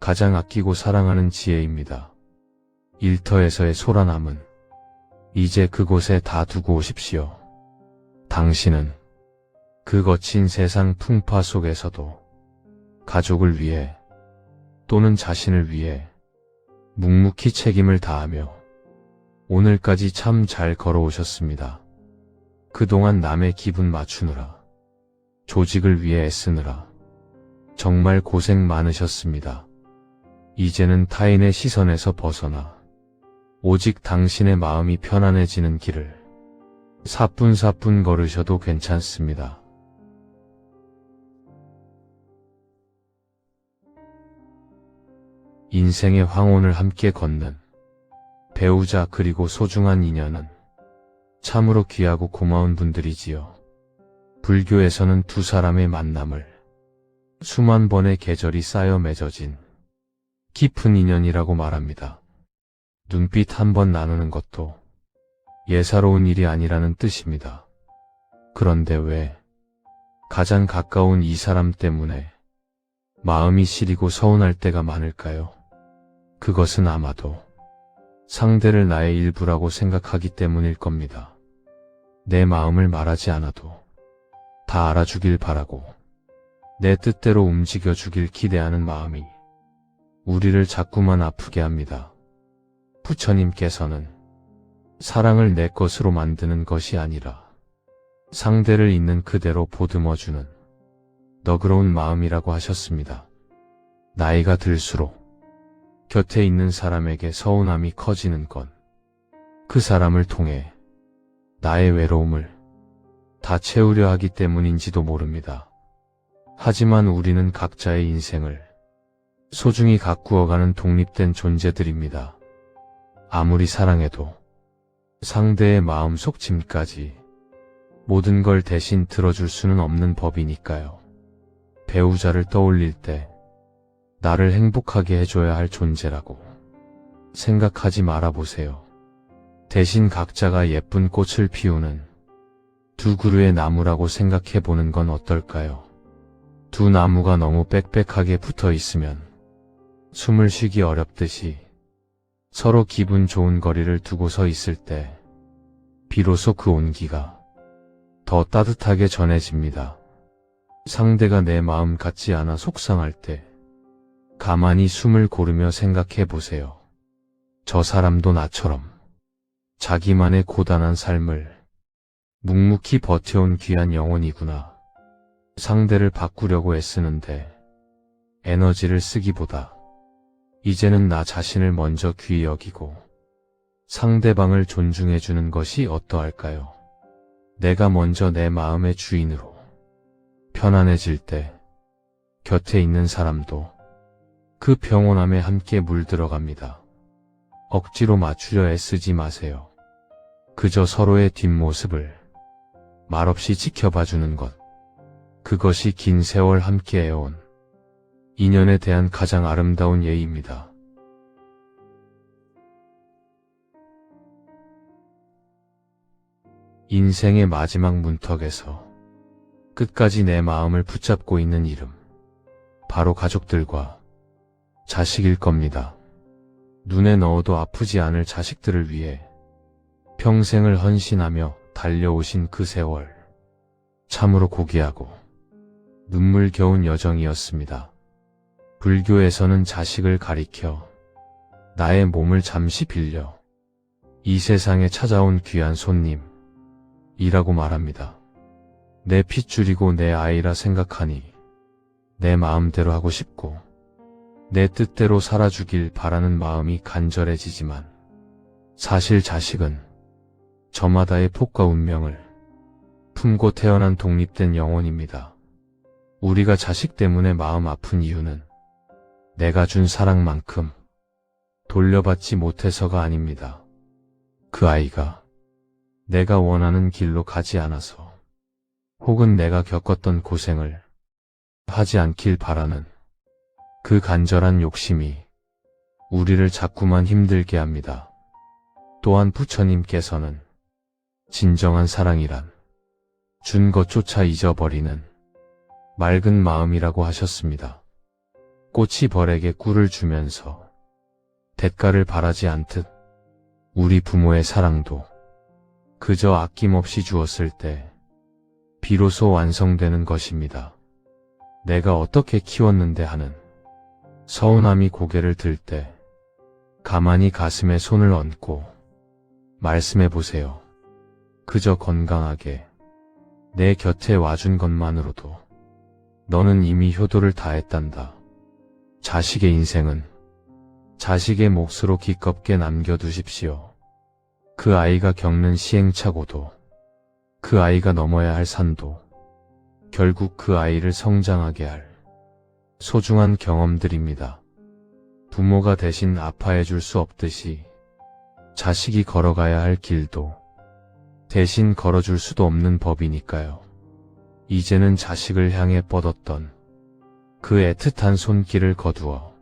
가장 아끼고 사랑하는 지혜입니다. 일터에서의 소란함은 이제 그곳에 다 두고 오십시오. 당신은 그 거친 세상 풍파 속에서도 가족을 위해 또는 자신을 위해 묵묵히 책임을 다하며 오늘까지 참 잘 걸어오셨습니다. 그동안 남의 기분 맞추느라, 조직을 위해 애쓰느라 정말 고생 많으셨습니다. 이제는 타인의 시선에서 벗어나 오직 당신의 마음이 편안해지는 길을 사뿐사뿐 걸으셔도 괜찮습니다. 인생의 황혼을 함께 걷는 배우자 그리고 소중한 인연은 참으로 귀하고 고마운 분들이지요. 불교에서는 두 사람의 만남을 수만 번의 계절이 쌓여 맺어진 깊은 인연이라고 말합니다. 눈빛 한 번 나누는 것도 예사로운 일이 아니라는 뜻입니다. 그런데 왜 가장 가까운 이 사람 때문에 마음이 시리고 서운할 때가 많을까요? 그것은 아마도 상대를 나의 일부라고 생각하기 때문일 겁니다. 내 마음을 말하지 않아도 다 알아주길 바라고 내 뜻대로 움직여주길 기대하는 마음이 우리를 자꾸만 아프게 합니다. 부처님께서는 사랑을 내 것으로 만드는 것이 아니라 상대를 있는 그대로 보듬어주는 너그러운 마음이라고 하셨습니다. 나이가 들수록 곁에 있는 사람에게 서운함이 커지는 건 그 사람을 통해 나의 외로움을 다 채우려 하기 때문인지도 모릅니다. 하지만 우리는 각자의 인생을 소중히 가꾸어가는 독립된 존재들입니다. 아무리 사랑해도 상대의 마음속 짐까지 모든 걸 대신 들어줄 수는 없는 법이니까요. 배우자를 떠올릴 때 나를 행복하게 해줘야 할 존재라고 생각하지 말아보세요. 대신 각자가 예쁜 꽃을 피우는 두 그루의 나무라고 생각해보는 건 어떨까요? 두 나무가 너무 빽빽하게 붙어 있으면 숨을 쉬기 어렵듯이 서로 기분 좋은 거리를 두고 서 있을 때 비로소 그 온기가 더 따뜻하게 전해집니다. 상대가 내 마음 같지 않아 속상할 때 가만히 숨을 고르며 생각해 보세요. 저 사람도 나처럼 자기만의 고단한 삶을 묵묵히 버텨온 귀한 영혼이구나. 상대를 바꾸려고 애쓰는데 에너지를 쓰기보다 이제는 나 자신을 먼저 귀히 여기고 상대방을 존중해주는 것이 어떠할까요? 내가 먼저 내 마음의 주인으로 편안해질 때 곁에 있는 사람도 그 평온함에 함께 물들어갑니다. 억지로 맞추려 애쓰지 마세요. 그저 서로의 뒷모습을 말없이 지켜봐주는 것. 그것이 긴 세월 함께 해온 인연에 대한 가장 아름다운 예의입니다. 인생의 마지막 문턱에서 끝까지 내 마음을 붙잡고 있는 이름. 바로 가족들과 자식일 겁니다. 눈에 넣어도 아프지 않을 자식들을 위해 평생을 헌신하며 달려오신 그 세월. 참으로 고귀하고 눈물겨운 여정이었습니다. 불교에서는 자식을 가리켜 나의 몸을 잠시 빌려 이 세상에 찾아온 귀한 손님이라고 말합니다. 내 핏줄이고 내 아이라 생각하니 내 마음대로 하고 싶고 내 뜻대로 살아주길 바라는 마음이 간절해지지만 사실 자식은 저마다의 폭과 운명을 품고 태어난 독립된 영혼입니다. 우리가 자식 때문에 마음 아픈 이유는 내가 준 사랑만큼 돌려받지 못해서가 아닙니다. 그 아이가 내가 원하는 길로 가지 않아서 혹은 내가 겪었던 고생을 하지 않길 바라는 그 간절한 욕심이 우리를 자꾸만 힘들게 합니다. 또한 부처님께서는 진정한 사랑이란 준 것조차 잊어버리는 맑은 마음이라고 하셨습니다. 꽃이 벌에게 꿀을 주면서 대가를 바라지 않듯 우리 부모의 사랑도 그저 아낌없이 주었을 때 비로소 완성되는 것입니다. 내가 어떻게 키웠는데 하는 서운함이 고개를 들 때 가만히 가슴에 손을 얹고 말씀해 보세요. 그저 건강하게 내 곁에 와준 것만으로도 너는 이미 효도를 다했단다. 자식의 인생은 자식의 몫으로 기껍게 남겨두십시오. 그 아이가 겪는 시행착오도, 그 아이가 넘어야 할 산도, 결국 그 아이를 성장하게 할 소중한 경험들입니다. 부모가 대신 아파해 줄 수 없듯이 자식이 걸어가야 할 길도 대신 걸어줄 수도 없는 법이니까요. 이제는 자식을 향해 뻗었던 그 애틋한 손길을 거두어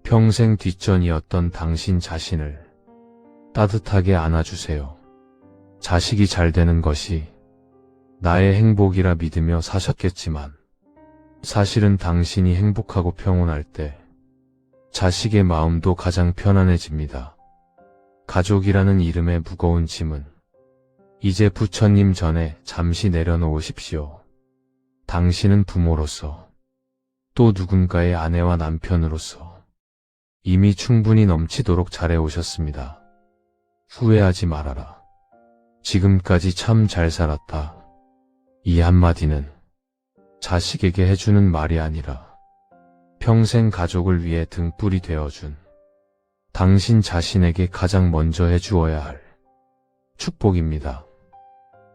평생 뒷전이었던 당신 자신을 따뜻하게 안아주세요. 자식이 잘 되는 것이 나의 행복이라 믿으며 사셨겠지만 사실은 당신이 행복하고 평온할 때 자식의 마음도 가장 편안해집니다. 가족이라는 이름의 무거운 짐은 이제 부처님 전에 잠시 내려놓으십시오. 당신은 부모로서 또 누군가의 아내와 남편으로서 이미 충분히 넘치도록 잘해오셨습니다. 후회하지 말아라. 지금까지 참 잘 살았다. 이 한마디는 자식에게 해주는 말이 아니라 평생 가족을 위해 등불이 되어준 당신 자신에게 가장 먼저 해주어야 할 축복입니다.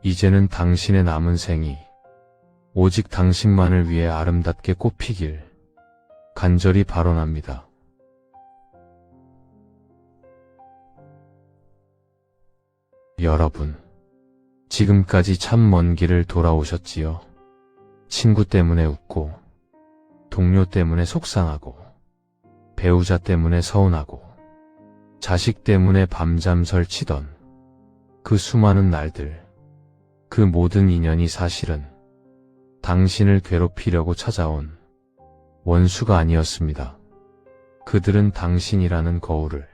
이제는 당신의 남은 생이 오직 당신만을 위해 아름답게 꽃피길 간절히 발언합니다. 여러분, 지금까지 참 먼 길을 돌아오셨지요. 친구 때문에 웃고, 동료 때문에 속상하고, 배우자 때문에 서운하고, 자식 때문에 밤잠 설치던 그 수많은 날들, 그 모든 인연이 사실은 당신을 괴롭히려고 찾아온 원수가 아니었습니다. 그들은 당신이라는 거울을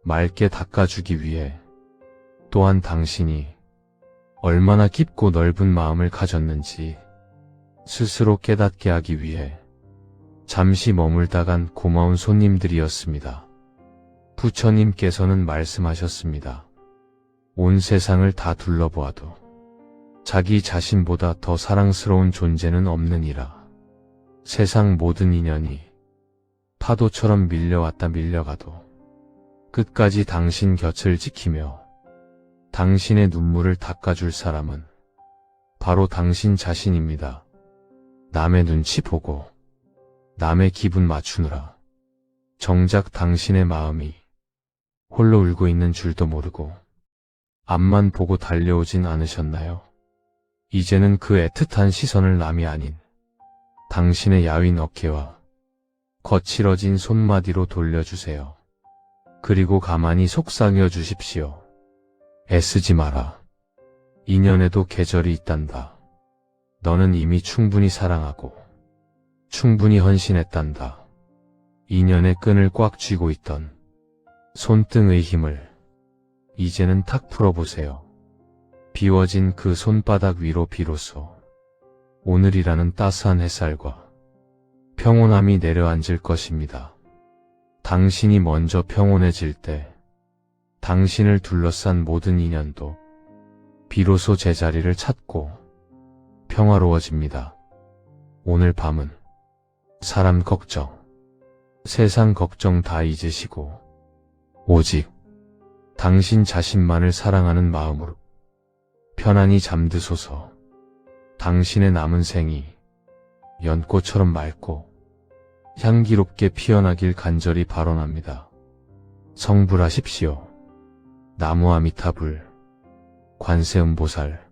맑게 닦아주기 위해, 또한 당신이 얼마나 깊고 넓은 마음을 가졌는지 스스로 깨닫게 하기 위해 잠시 머물다 간 고마운 손님들이었습니다. 부처님께서는 말씀하셨습니다. 온 세상을 다 둘러보아도 자기 자신보다 더 사랑스러운 존재는 없느니라. 세상 모든 인연이 파도처럼 밀려왔다 밀려가도 끝까지 당신 곁을 지키며 당신의 눈물을 닦아줄 사람은 바로 당신 자신입니다. 남의 눈치 보고 남의 기분 맞추느라 정작 당신의 마음이 홀로 울고 있는 줄도 모르고 앞만 보고 달려오진 않으셨나요? 이제는 그 애틋한 시선을 남이 아닌 당신의 야윈 어깨와 거칠어진 손마디로 돌려주세요. 그리고 가만히 속삭여 주십시오. 애쓰지 마라. 인연에도 계절이 있단다. 너는 이미 충분히 사랑하고 충분히 헌신했단다. 인연의 끈을 꽉 쥐고 있던 손등의 힘을 이제는 탁 풀어보세요. 비워진 그 손바닥 위로 비로소 오늘이라는 따스한 햇살과 평온함이 내려앉을 것입니다. 당신이 먼저 평온해질 때 당신을 둘러싼 모든 인연도 비로소 제자리를 찾고 평화로워집니다. 오늘 밤은 사람 걱정, 세상 걱정 다 잊으시고 오직 당신 자신만을 사랑하는 마음으로 편안히 잠드소서. 당신의 남은 생이 연꽃처럼 맑고 향기롭게 피어나길 간절히 발언합니다. 성불하십시오. 나무아미타불, 관세음보살.